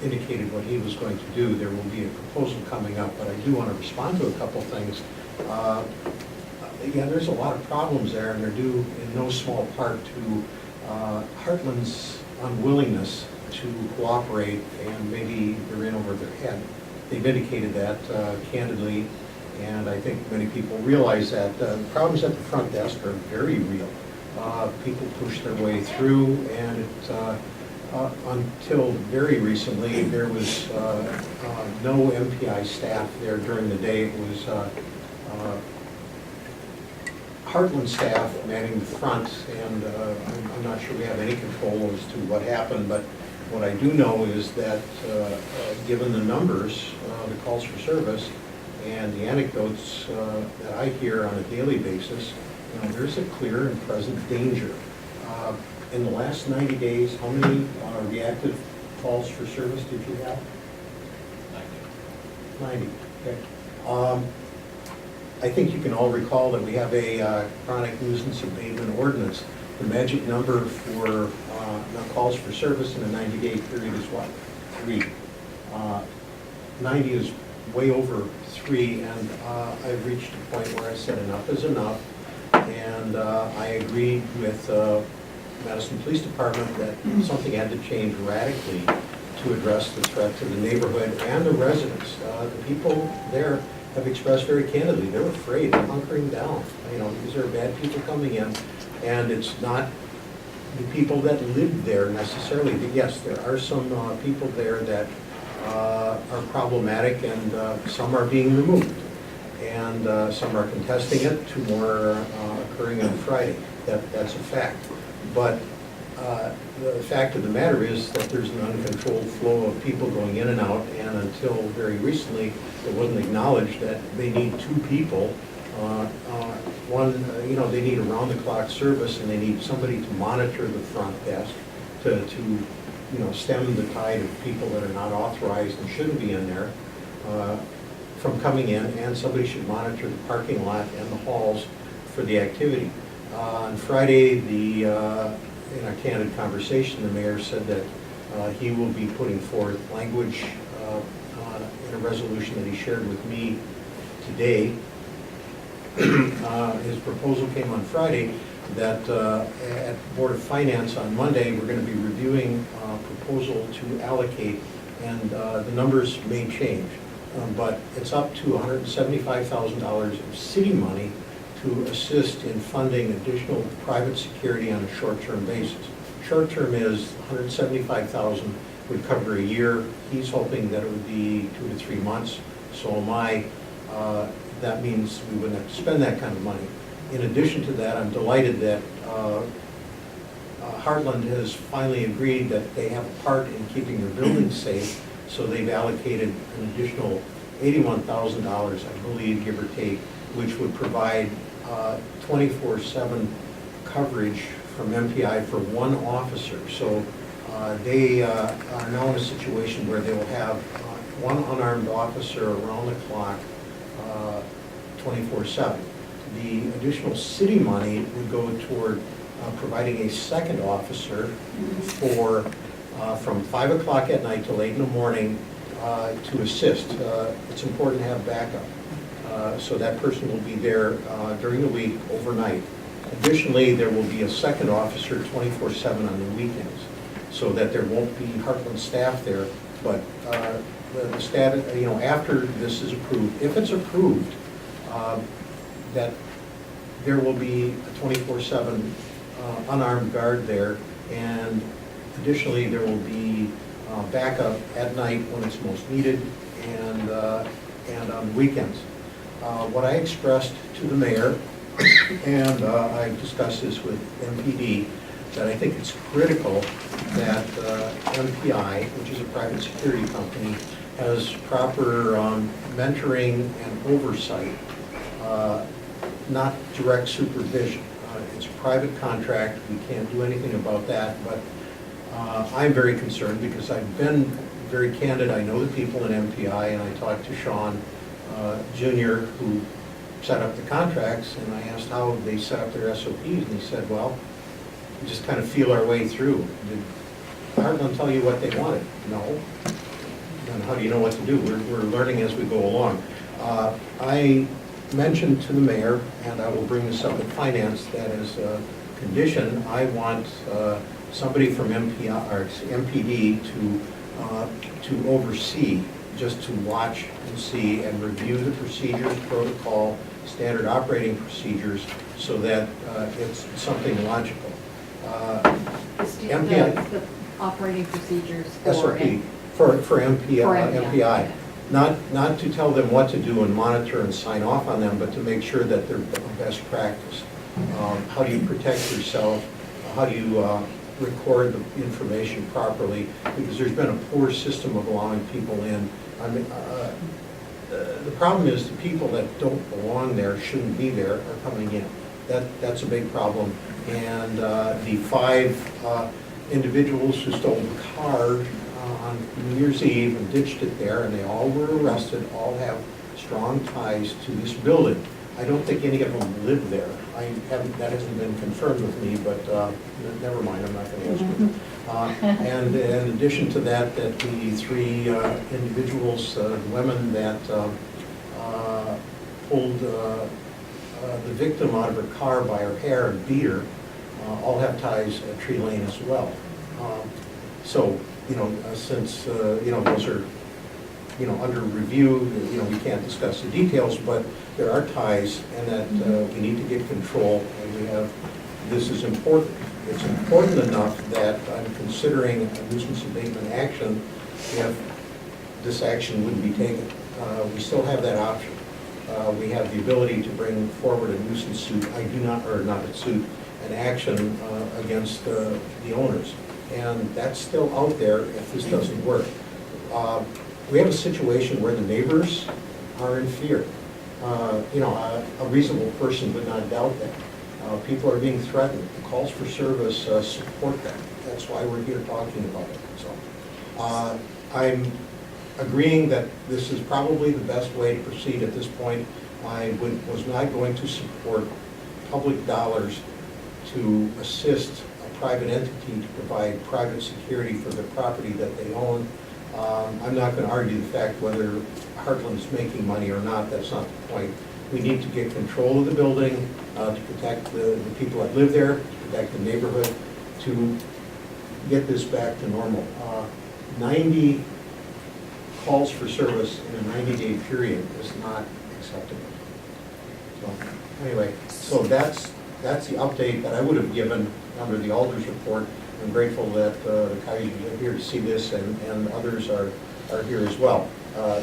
indicated what he was going to do. There will be a proposal coming up, but I do want to respond to a couple things. Yeah, there's a lot of problems there, and they're due in no small part to Heartland's unwillingness to cooperate, and maybe they're in over their head. They've indicated that candidly, and I think many people realize that problems at the front desk are very real. People push their way through, and until very recently, there was no MPI staff there during the day. It was Heartland staff manning the front, and I'm not sure we have any control as to what happened, but what I do know is that given the numbers, the calls for service, and the anecdotes that I hear on a daily basis, there's a clear and present danger. In the last 90 days, how many reactive calls for service did you have? 90. Okay. I think you can all recall that we have a chronic nuisance abatement ordinance. The magic number for calls for service in a 90-day period is what? 3. 90 is way over 3, and I've reached a point where I said enough is enough, and I agreed with Madison Police Department that something had to change radically to address the threat to the neighborhood and the residents. The people there have expressed very candidly, they're afraid, they're hunkering down. These are bad people coming in, and it's not the people that live there necessarily. Yes, there are some people there that are problematic, and some are being removed, and some are contesting it. 2 more occurring on Friday. That's a fact. But the fact of the matter is that there's an uncontrolled flow of people going in and out, and until very recently, it wasn't acknowledged that they need 2 people. One, they need around-the-clock service, and they need somebody to monitor the front desk to stem the tide of people that are not authorized and shouldn't be in there from coming in, and somebody should monitor the parking lot and the halls for the activity. On Friday, in a candid conversation, the mayor said that he will be putting forth language in a resolution that he shared with me today. His proposal came on Friday that at Board of Finance on Monday, we're going to be reviewing a proposal to allocate, and the numbers may change, but it's up to $175,000 of city money to assist in funding additional private security on a short-term basis. Short-term is 175,000, would cover a year. He's hoping that it would be 2 to 3 months. So am I. That means we wouldn't have to spend that kind of money. In addition to that, I'm delighted that Heartland has finally agreed that they have a part in keeping their buildings safe, so they've allocated an additional $81,000, I believe, give or take, which would provide 24/7 coverage from MPI for one officer. So they are now in a situation where they will have one unarmed officer around the clock, 24/7. The additional city money would go toward providing a second officer for, from 5 o'clock at night till 8 in the morning to assist. It's important to have backup. So that person will be there during the week, overnight. Additionally, there will be a second officer 24/7 on the weekends, so that there won't be Heartland staff there. But the status, after this is approved, if it's approved, that there will be a 24/7 unarmed guard there, and additionally, there will be backup at night when it's most needed, and on weekends. What I expressed to the mayor, and I discussed this with MPD, that I think it's critical that MPI, which is a private security company, has proper mentoring and oversight, not direct supervision. It's a private contract, we can't do anything about that, but I'm very concerned because I've been very candid. I know the people in MPI, and I talked to Sean Jr., who set up the contracts, and I asked how they set up their SOPs, and he said, well, we just kind of feel our way through. Did Heartland tell you what they wanted? No. Then how do you know what to do? We're learning as we go along. I mentioned to the mayor, and I will bring this up in finance, that as a condition, I want somebody from MPI, or MPD to oversee, just to watch and see and review the procedures, protocol, standard operating procedures, so that it's something logical. MPI, The operating procedures for. SOP, for MPI. MPI. Not to tell them what to do and monitor and sign off on them, but to make sure that they're best practice. How do you protect yourself? How do you record the information properly? Because there's been a poor system of allowing people in. The problem is the people that don't belong there, shouldn't be there, are coming in. That's a big problem. And the 5 individuals who stole the car on New Year's Eve and ditched it there, and they all were arrested, all have strong ties to this building. I don't think any of them live there. That hasn't been confirmed with me, but never mind, I'm not going to ask you. And in addition to that, that the 3 individuals, women that pulled the victim out of her car by her hair and beat her, all have ties at Tree Lane as well. So, since, those are, under review, we can't discuss the details, but there are ties, and that we need to get control, and this is important. It's important enough that I'm considering a nuisance abatement action if this action wouldn't be taken. We still have that option. We have the ability to bring forward a nuisance suit. I do not, or not a suit, an action against the owners. And that's still out there if this doesn't work. We have a situation where the neighbors are in fear. A reasonable person would not doubt that. People are being threatened. The calls for service support that. That's why we're here talking about it. So I'm agreeing that this is probably the best way to proceed at this point. I was not going to support public dollars to assist a private entity to provide private security for the property that they own. I'm not going to argue the fact whether Heartland is making money or not. That's not the point. We need to get control of the building, to protect the people that live there, to protect the neighborhood, to get this back to normal. 90 calls for service in a 90-day period is not acceptable. So, anyway, so that's the update that I would have given under the Alder's report. I'm grateful that the Kaisers are here to see this, and others are here as well.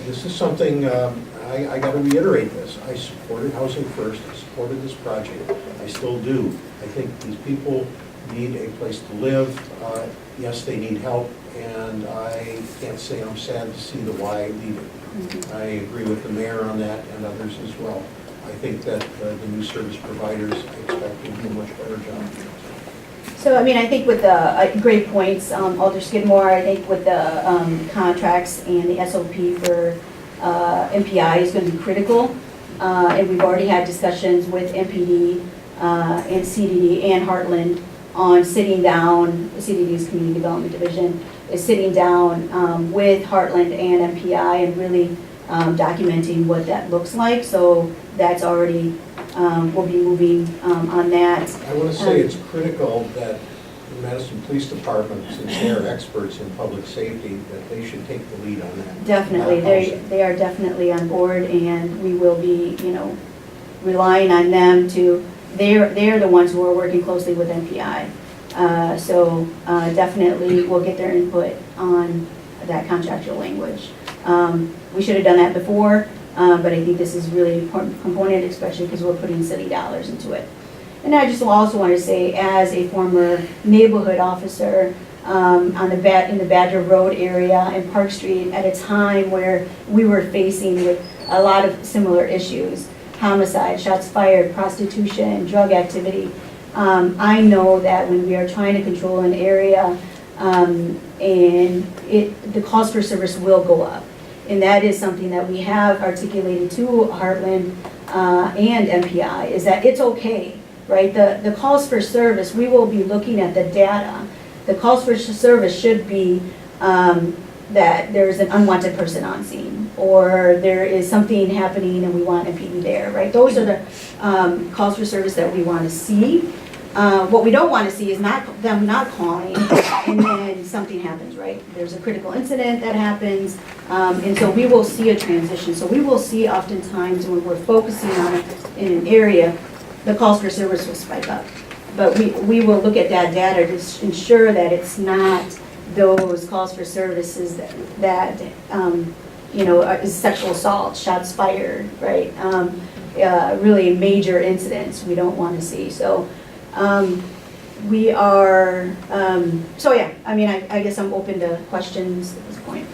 This is something, I got to reiterate this. I supported Housing First, I supported this project, I still do. I think these people need a place to live. Yes, they need help, and I can't say I'm sad to see the Y leaving. I agree with the mayor on that and others as well. I think that the new service providers, I expect, will do a much better job. So, I mean, I think with the, great points, Alder Skidmore, I think with the contracts and the SOP for MPI is going to be critical. And we've already had discussions with MPD and CDD and Heartland on sitting down, CDD's Community Development Division is sitting down with Heartland and MPI and really documenting what that looks like. So that's already, we'll be moving on that. I want to say it's critical that the Madison Police Department, since they are experts in public safety, that they should take the lead on that. Definitely, they are definitely on board, and we will be, relying on them to, they're the ones who are working closely with MPI. So definitely we'll get their input on that contractual language. We should have done that before, but I think this is really an important component, especially because we're putting city dollars into it. And I just also want to say, as a former neighborhood officer in the Badger Road area and Park Street at a time where we were facing with a lot of similar issues, homicide, shots fired, prostitution, drug activity, I know that when we are trying to control an area, and the cost for service will go up. And that is something that we have articulated to Heartland and MPI, is that it's okay, right? The calls for service, we will be looking at the data. The calls for service should be that there's an unwanted person on scene, or there is something happening and we want MPD there, right? Those are the calls for service that we want to see. What we don't want to see is them not calling and then something happens, right? There's a critical incident that happens, and so we will see a transition. So we will see oftentimes when we're focusing on it in an area, the calls for service will spike up. But we will look at that data to ensure that it's not those calls for services that is sexual assault, shots fired, right? Really major incidents we don't want to see. So we are, so yeah, I mean, I guess I'm open to questions at this point.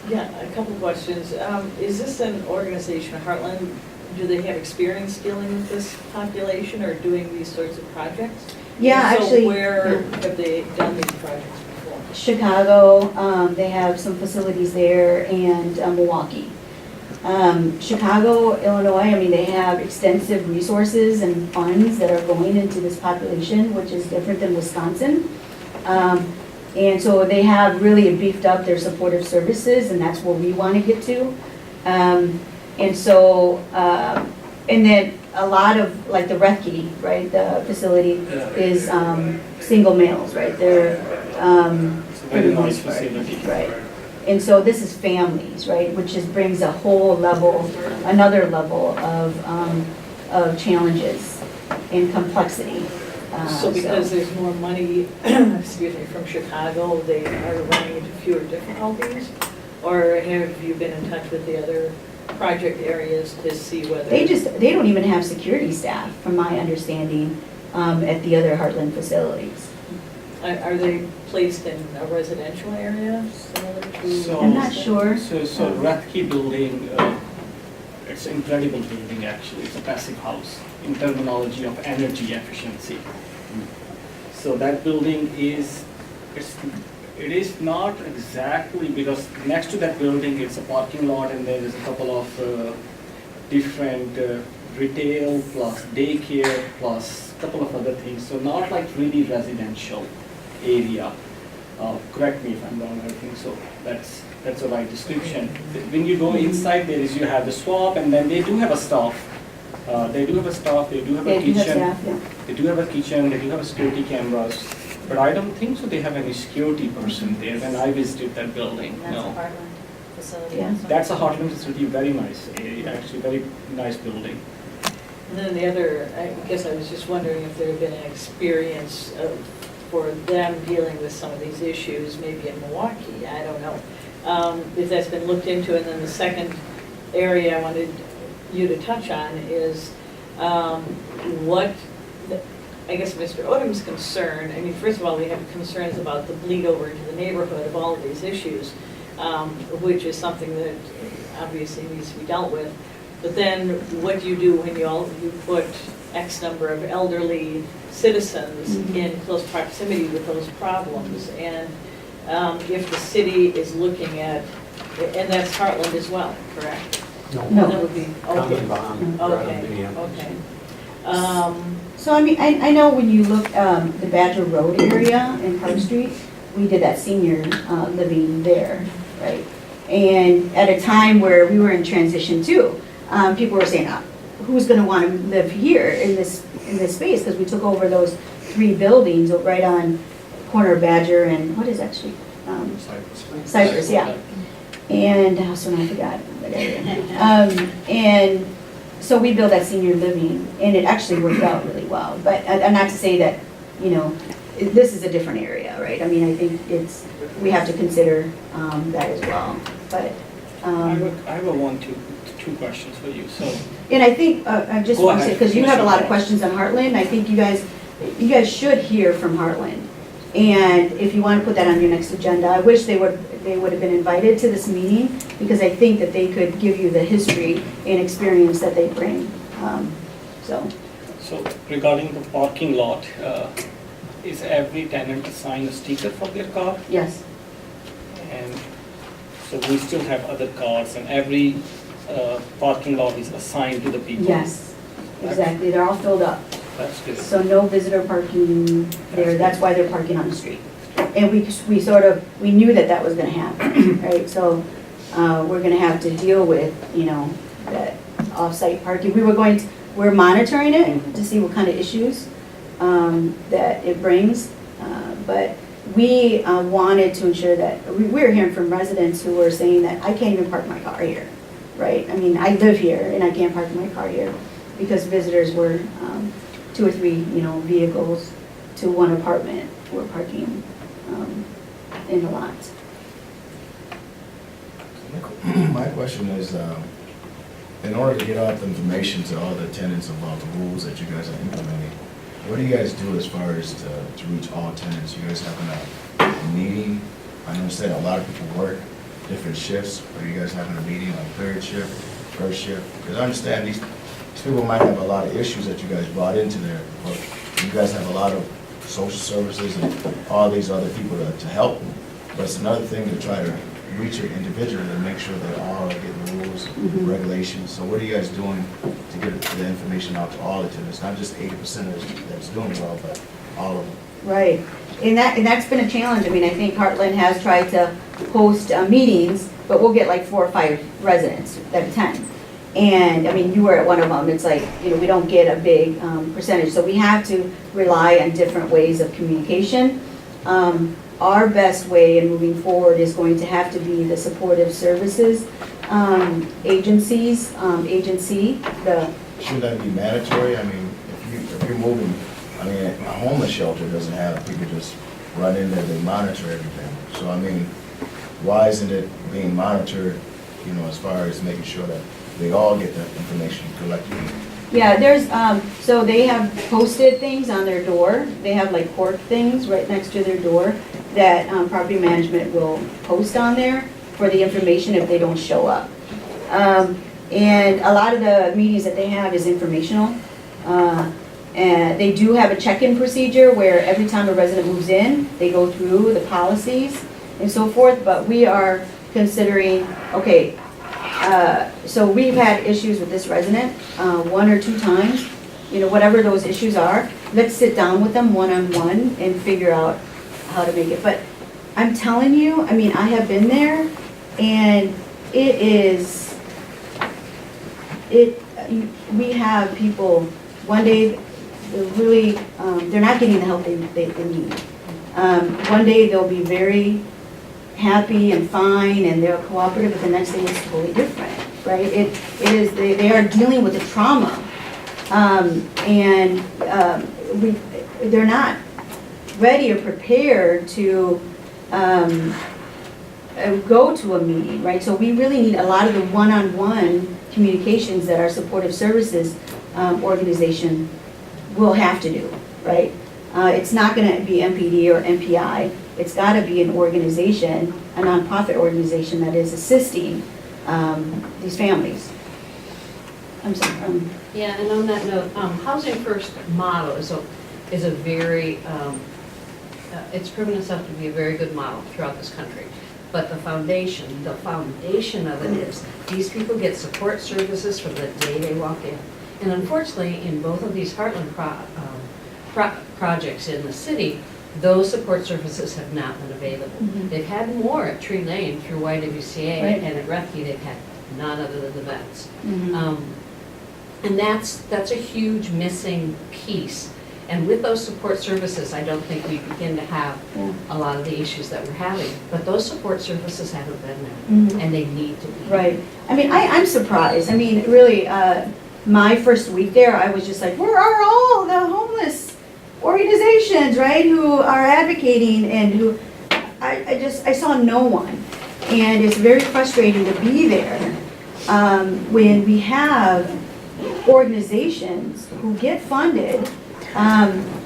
Yeah, a couple of questions. Is this an organization, Heartland, do they have experience dealing with this population or doing these sorts of projects? Yeah, And so actually. where have they done these projects before? Chicago, they have some facilities there, and Milwaukee. Chicago, Illinois, I mean, they have extensive resources and funds that are going into this population, which is different than Wisconsin. And so they have really beefed up their supportive services, and that's where we want to get to. And so, and then a lot of, like the Rethke, right, the facility is single males, right? They're It's a very nice facility. right. And so this is families, right, which just brings a whole level, another level of challenges and complexity. So because there's more money, excuse me, from Chicago, they are running into fewer difficulties? Or have you been in touch with the other project areas to see whether? They don't even have security staff, from my understanding, at the other Heartland facilities. Are they placed in a residential area similar to? So- I'm not sure. So Rathke building, it's an incredible building actually. It's a passive house in terminology of energy efficiency. So that building it is not exactly, because next to that building it's a parking lot and there is a couple of different retail plus daycare plus a couple of other things. So not like really residential area. Correct me if I'm wrong, I think so. That's the right description. When you go inside, you have the swap, and then they do have a staff. They do have a staff, they do have a They do have kitchen. staff, yeah. They do have a kitchen, they do have security cameras. But I don't think so they have any security person there when I visited that building, That's a no. Heartland facility. Yeah. also. That's a Heartland facility, very nice, actually very nice building. And then the other, I guess I was just wondering if there had been an experience for them dealing with some of these issues, maybe in Milwaukee, I don't know. If that's been looked into. And then the second area I wanted you to touch on is what, I guess Mr. Odom's concern, I mean, first of all, we have concerns about the bleed over into the neighborhood of all of these issues, which is something that obviously needs to be dealt with. But then what do you do when you put X number of elderly citizens in close proximity with those problems? And if the city is looking at, and that's Heartland as well, correct? No. That would be, okay. Okay. So I mean, I know when you look, the Badger Road area in Park Street, we did that senior living there, right? And at a time where we were in transition too, people were saying, who's gonna wanna live here in this space? Because we took over those 3 buildings right on corner of Badger and, what is that street? Cypress, yeah. And, so now I forgot what area. And so we built that senior living, and it actually worked out really well. But, and not to say that, you know, this is a different area, right? I mean, I think we have to consider that as well. But, I have two questions for you, so. and I think, I just Go want to say, ahead. because you have a lot of questions on Heartland, I think you guys should hear from Heartland. And if you want to put that on your next agenda, I wish they would have been invited to this meeting, because I think that they could give you the history and experience that they bring. So Regarding the parking lot, is every tenant assigned a sticker for their car? yes, And so we still have other cars, and every parking lot is assigned to the people? yes, exactly. They're all filled up. That's good. So no visitor parking there. That's why they're parking on the street. And we knew that was going to happen, right? So we're going to have to deal with, you know, that off-site parking. We're monitoring it to see what kind of issues that it brings. But we wanted to ensure that, we were hearing from residents who were saying that I can't even park my car here, right? I mean, I live here and I can't park my car here because visitors were 2 or 3, you know, vehicles to one apartment were parking in the lots. My question is, in order to get out the information to all the tenants about the rules that you guys are implementing, what do you guys do as far as to reach all tenants? You guys having a meeting? I understand a lot of people work different shifts. Are you guys having a meeting on 3rd shift, 1st shift? Because I understand these people might have a lot of issues that you guys brought into there, but you guys have a lot of social services and all these other people to help them. But it's another thing to try to reach it individually and make sure that all are getting the rules, regulations. So what are you guys doing to get the information out to all the tenants? Not just 80% that's doing well, but all of them. Right. And that's been a challenge. I mean, I think Heartland has tried to host meetings, but we'll get like 4 or 5 residents that attend. And, I mean, you were at one of them. It's like, you know, we don't get a big percentage. So we have to rely on different ways of communication. Our best way in moving forward is going to have to be the supportive services agency. Should that be mandatory? I mean, if you're moving, I mean, a homeless shelter doesn't have people just run in there, they monitor everything. So, I mean, why isn't it being monitored, you know, as far as making sure that they all get that information collectively? Yeah, there's, so they have posted things on their door. They have like cork things right next to their door that property management will post on there for the information if they don't show up. And a lot of the meetings that they have is informational. And they do have a check-in procedure where every time a resident moves in, they go through the policies and so forth. But we are considering, okay, so we've had issues with this resident 1 or 2 times. You know, whatever those issues are, let's sit down with them one-on-one and figure out how to make it. But I'm telling you, I mean, I have been there, and we have people, one day, they're not getting the help they need. One day they'll be very happy and fine and they're cooperative, but the next day it's totally different, right? They are dealing with the trauma They're not ready or prepared to go to a meeting, right? So we really need a lot of the one-on-one communications that our supportive services organization will have to do, right? It's not gonna be MPD or MPI. It's gotta be an organization, a nonprofit organization that is assisting these families. I'm sorry. Yeah, and on that note, Housing First model is a very, it's proven itself to be a very good model throughout this country. But the foundation of it is, these people get support services from the day they walk in. And unfortunately, in both of these Heartland projects in the city, those support services have not been available. Mhm. They've had more at Tree Lane through YWCA, Right. and at Ruffey, they've had none other than the vets. Mhm. And that's a huge missing piece. And with those support services, I don't think we begin to have Yeah. a lot of the issues that we're having. But those support services haven't been there, Mhm. and they need to be. Right. I mean, I'm surprised. I mean, really, my first week there, I was just like, where are all the homeless organizations, right, who are advocating and who, I saw no one. And it's very frustrating to be there when we have organizations who get funded,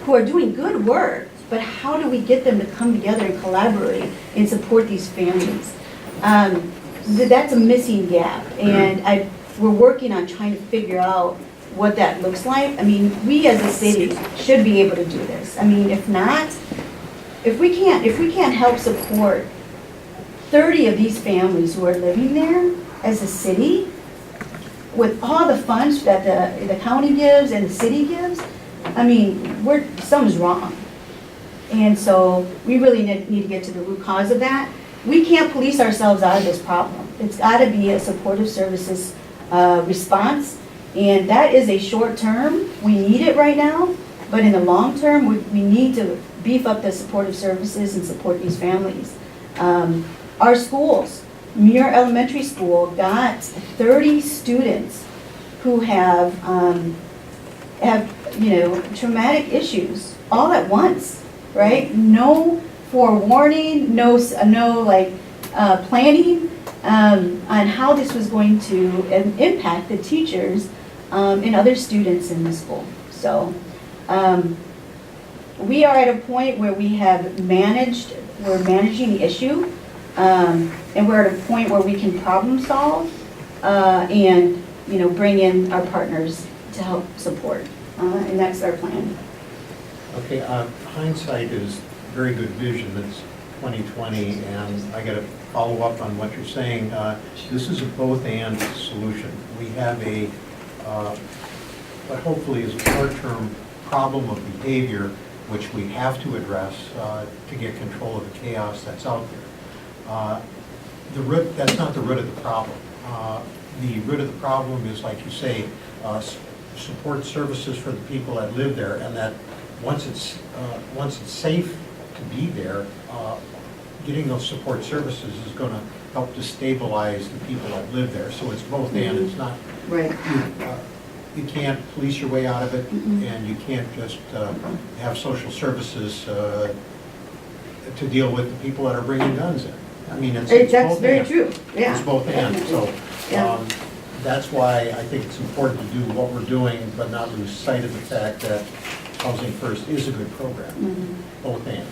who are doing good work, but how do we get them to come together and collaborate and support these families? That's a missing gap, and we're working on trying to figure out what that looks like. I mean, we as a city should be able to do this. I mean, if not, if we can't help support 30 of these families who are living there as a city, with all the funds that the county gives and the city gives, I mean, something's wrong. And so we really need to get to the root cause of that. We can't police ourselves out of this problem. It's got to be a supportive services response, and that is a short term. We need it right now, but in the long term, we need to beef up the supportive services and support these families. Our schools, Muir Elementary School got 30 students who have traumatic issues all at once, right? No forewarning, no planning on how this was going to impact the teachers and other students in the school. So we are at a point where we're managing the issue, and we're at a point where we can problem solve and bring in our partners to help support, and that's our plan. Okay, hindsight is very good vision, it's 2020, and I got to follow up on what you're saying. This is a both-and solution. We have what hopefully is a short-term problem of behavior which we have to address to get control of the chaos that's out there. That's not the root of the problem. The root of the problem is, like you say, support services for the people that live there, and that once it's safe to be there, getting those support services is going to help to stabilize the people that live there. So it's both and. It's not right. You can't police your way out of it, Mm-hmm. and you can't just have social services to deal with the people that are bringing guns in. I mean, it's That's both very and. true. Yeah. It's both and. So Yeah. that's why I think it's important to do what we're doing, but not lose sight of the fact that Housing First is a good program. Mhm. Both and.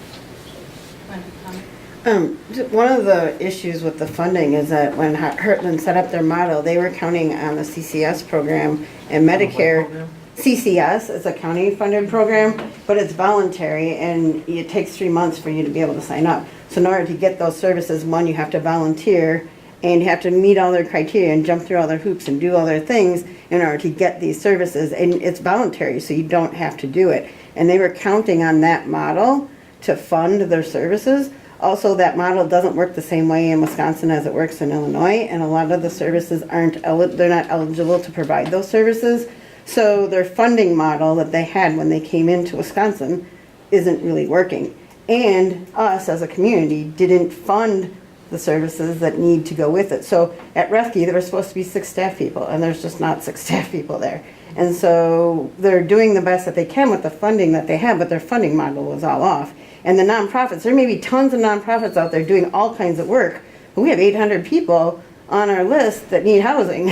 One of the issues with the funding is that when Heartland set up their model, they were counting on the CCS program and Medicare. CCS is a county-funded program, but it's voluntary, and it takes 3 months for you to be able to sign up. So in order to get those services, one, you have to volunteer, and you have to meet all their criteria and jump through all their hoops and do all their things in order to get these services. And it's voluntary, so you don't have to do it. And they were counting on that model to fund their services. Also, that model doesn't work the same way in Wisconsin as it works in Illinois, and a lot of the services they're not eligible to provide those services. So their funding model that they had when they came into Wisconsin isn't really working. And us as a community didn't fund the services that need to go with it. So at Rethke, there were supposed to be 6 staff people, and there's just not 6 staff people there. And so they're doing the best that they can with the funding that they have, but their funding model was all off. And the nonprofits, there may be tons of nonprofits out there doing all kinds of work, but we have 800 people on our list that need housing.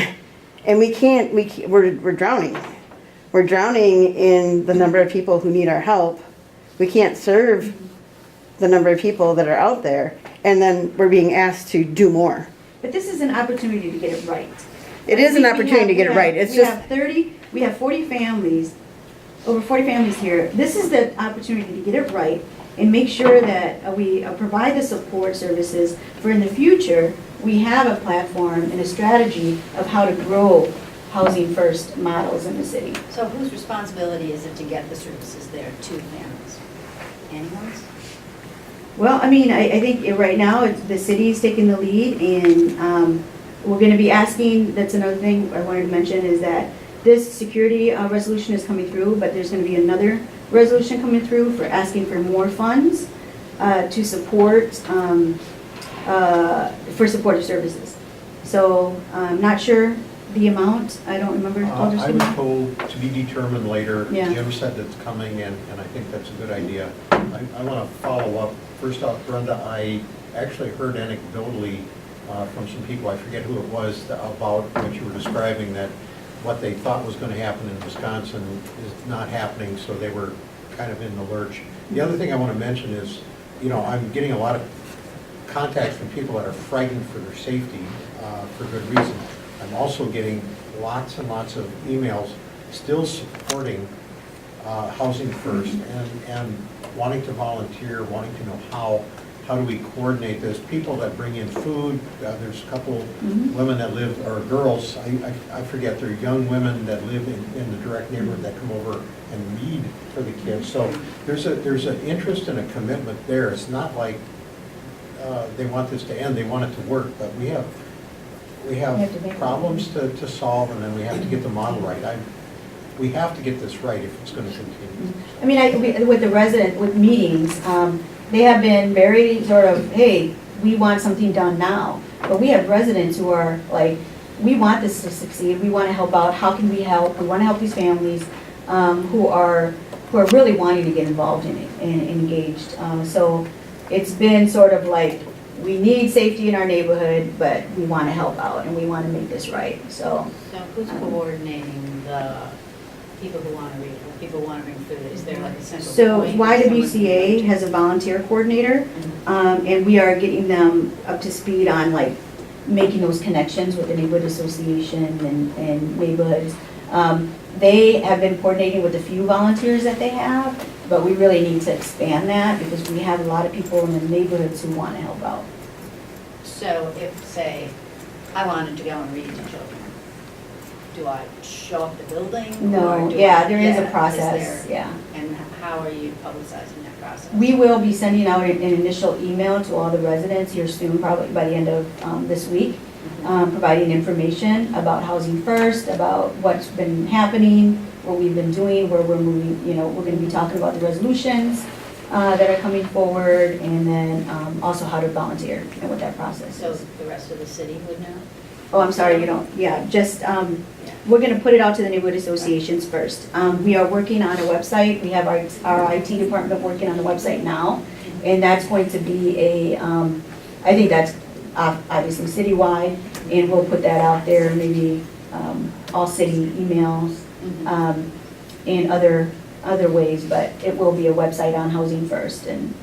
And we're drowning. We're drowning in the number of people who need our help. We can't serve the number of people that are out there, and then we're being asked to do more. But this is an opportunity to get it right. It is an opportunity to get it right. It's just, We have 40 families, over 40 families here. This is the opportunity to get it right and make sure that we provide the support services for in the future, we have a platform and a strategy of how to grow housing first models in the city. So whose responsibility is it to get the services there to families? Anyone's? Well, I mean, I think right now, the city's taking the lead, and we're gonna be asking, that's another thing I wanted to mention, is that this security resolution is coming through, but there's gonna be another resolution coming through for asking for more funds to support, for supportive services. So, I'm not sure the amount, I don't remember. I was told to be determined later. Yeah. Jim said it's coming, and I think that's a good idea. I want to follow up. First off, Brenda, I actually heard anecdotally from some people, I forget who it was, about what you were describing, that what they thought was going to happen in Wisconsin is not happening, so they were kind of in the lurch. The other thing I want to mention is, you know, I'm getting a lot of contacts from people that are frightened for their safety for good reason. I'm also getting lots and lots of emails still supporting Housing First and wanting to volunteer, wanting to know how do we coordinate this. People that bring in food, there's a couple women that live, or girls, I forget, they're young women that live in the direct neighborhood that come over and read for the kids. So there's an interest and a commitment there. It's not like they want this to end, they want it to work, but we have problems to solve, and then we have to get the model right. We have to get this right if it's going to continue. I mean, with the resident, with meetings, they have been very sort of, hey, we want something done now. But we have residents who are like, we want this to succeed, we want to help out, how can we help? We want to help these families who are really wanting to get involved in it and engaged. So it's been sort of like, we need safety in our neighborhood, but we want to help out and we want to make this right, so. So who's coordinating the people who want to read, or people who want to bring food? Is there like a central So point? YWCA has a volunteer coordinator, and we are getting them up to speed on like making those connections with the neighborhood association and neighborhoods. They have been coordinating with a few volunteers that they have, but we really need to expand that because we have a lot of people in the neighborhoods who want to help out. So if, say, I wanted to go and read to children, do I show up at the building? No, or do yeah, I- there is a is process, there- yeah. And how are you publicizing that process? We will be sending out an initial email to all the residents here soon, probably by the end of this week, providing information about Housing First, about what's been happening, what we've been doing, where we're moving, you know, we're going to be talking about the resolutions that are coming forward, and then also how to volunteer and what that process So is. the rest of the city would know? Oh, I'm sorry, you don't, yeah, just, we're going to put it out to the neighborhood associations first. We are working on a website. We have our IT department working on the website now, and that's going to be I think that's obviously citywide, and we'll put that out there, maybe all city emails and other ways, but it will be a website on Housing First and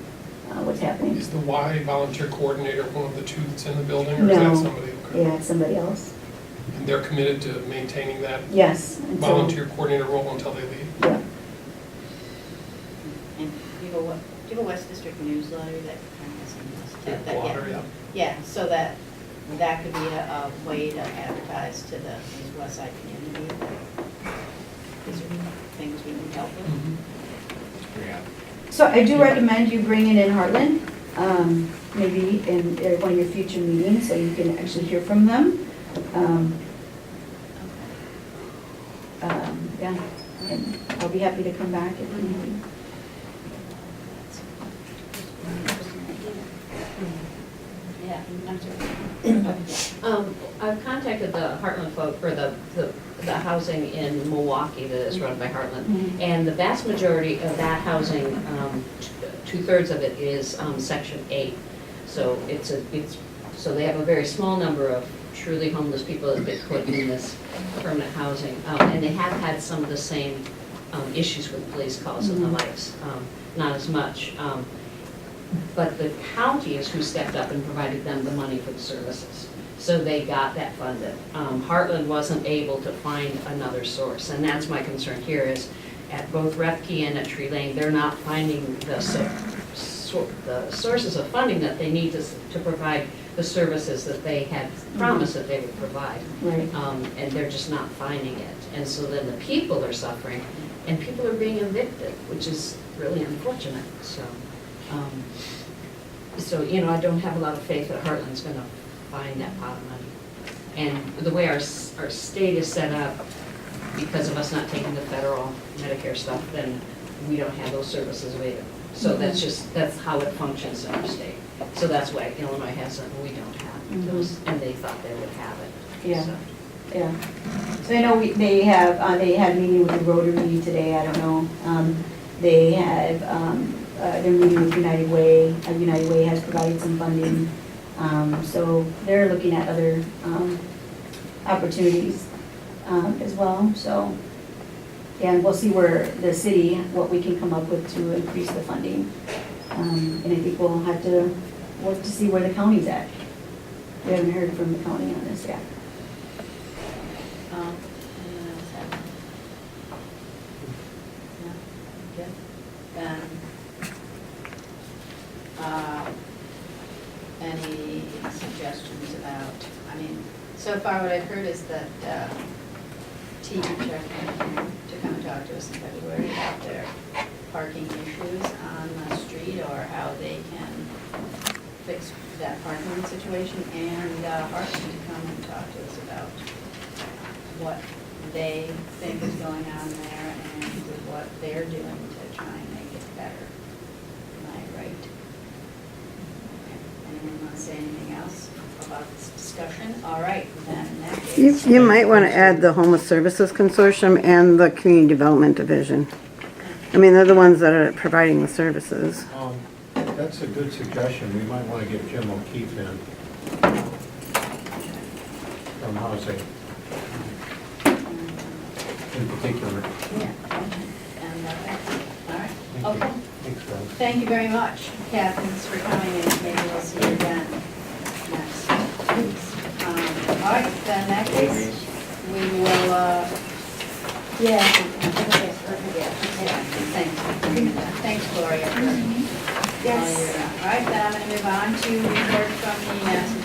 what's happening. Is the Y volunteer coordinator one of the two that's in the building, or is that No, somebody? Okay. yeah, it's somebody else. And they're committed to maintaining that Yes. until- volunteer coordinator role until they leave? Yeah. And do you have a West District newsletter that kind of has some Water, yeah. Yeah, so that could be a way to advertise to the East West Side community. These are things we can help with. Yeah. So I do recommend you bringing in Heartland, maybe in one of your future meetings, so you can actually hear from them. Yeah, and I'll be happy to come back if you need. Yeah, I'm sorry. I've contacted the Heartland folk for the housing in Milwaukee that is run by Heartland. And the vast majority of that housing, 2/3 of it is Section 8. So so they have a very small number of truly homeless people that have been put in this permanent housing. And they have had some of the same issues with police calls and the likes, not as much. But the county is who stepped up and provided them the money for the services. So they got that funded. Heartland wasn't able to find another source, and that's my concern here is at both Refke and at Tree Lane, they're not finding the sources of funding that they need to provide the services that they had promised that they would provide. Right. And they're just not finding it. And so then the people are suffering, and people are being evicted, which is really unfortunate, so. So, I don't have a lot of faith that Heartland's gonna find that pot of money. And the way our state is set up, because of us not taking the federal Medicare stuff, then we don't have those services available. So that's how it functions in our state. So that's why Illinois has it and we don't have those, and they thought they would have it. Yeah. So. Yeah. So I know they had a meeting with the Rotary today, I don't know. They have, they're meeting with United Way. United Way has provided some funding. So they're looking at other opportunities as well. So, and we'll see where the city, what we can come up with to increase the funding. And I think we'll have to work to see where the county's at. We haven't heard from the county on this yet. Anyone else have? No? Good. Then, any suggestions about, so far what I've heard is that TV Check to come and talk to us in February about their parking issues on the street or how they can fix that parking situation, and Heartland to come and talk to us about what they think is going on there and what they're doing to try and make it better. Am I right? Okay. Anyone want to say anything else about this discussion? All right, then in that case. You might want to add the Homeless Services Consortium and the Community Development Division. They're the ones that are providing the services. That's a good suggestion. We might want to get Jim O'Keefe in from housing in particular. Yeah, okay. And, all right, okay. Thanks, Rob. Thank you very much, Catherine, for coming, and maybe we'll see you again next. All right, then in that case, we will, thanks, Gloria. Yes. All right, then I'm going to move on to report from the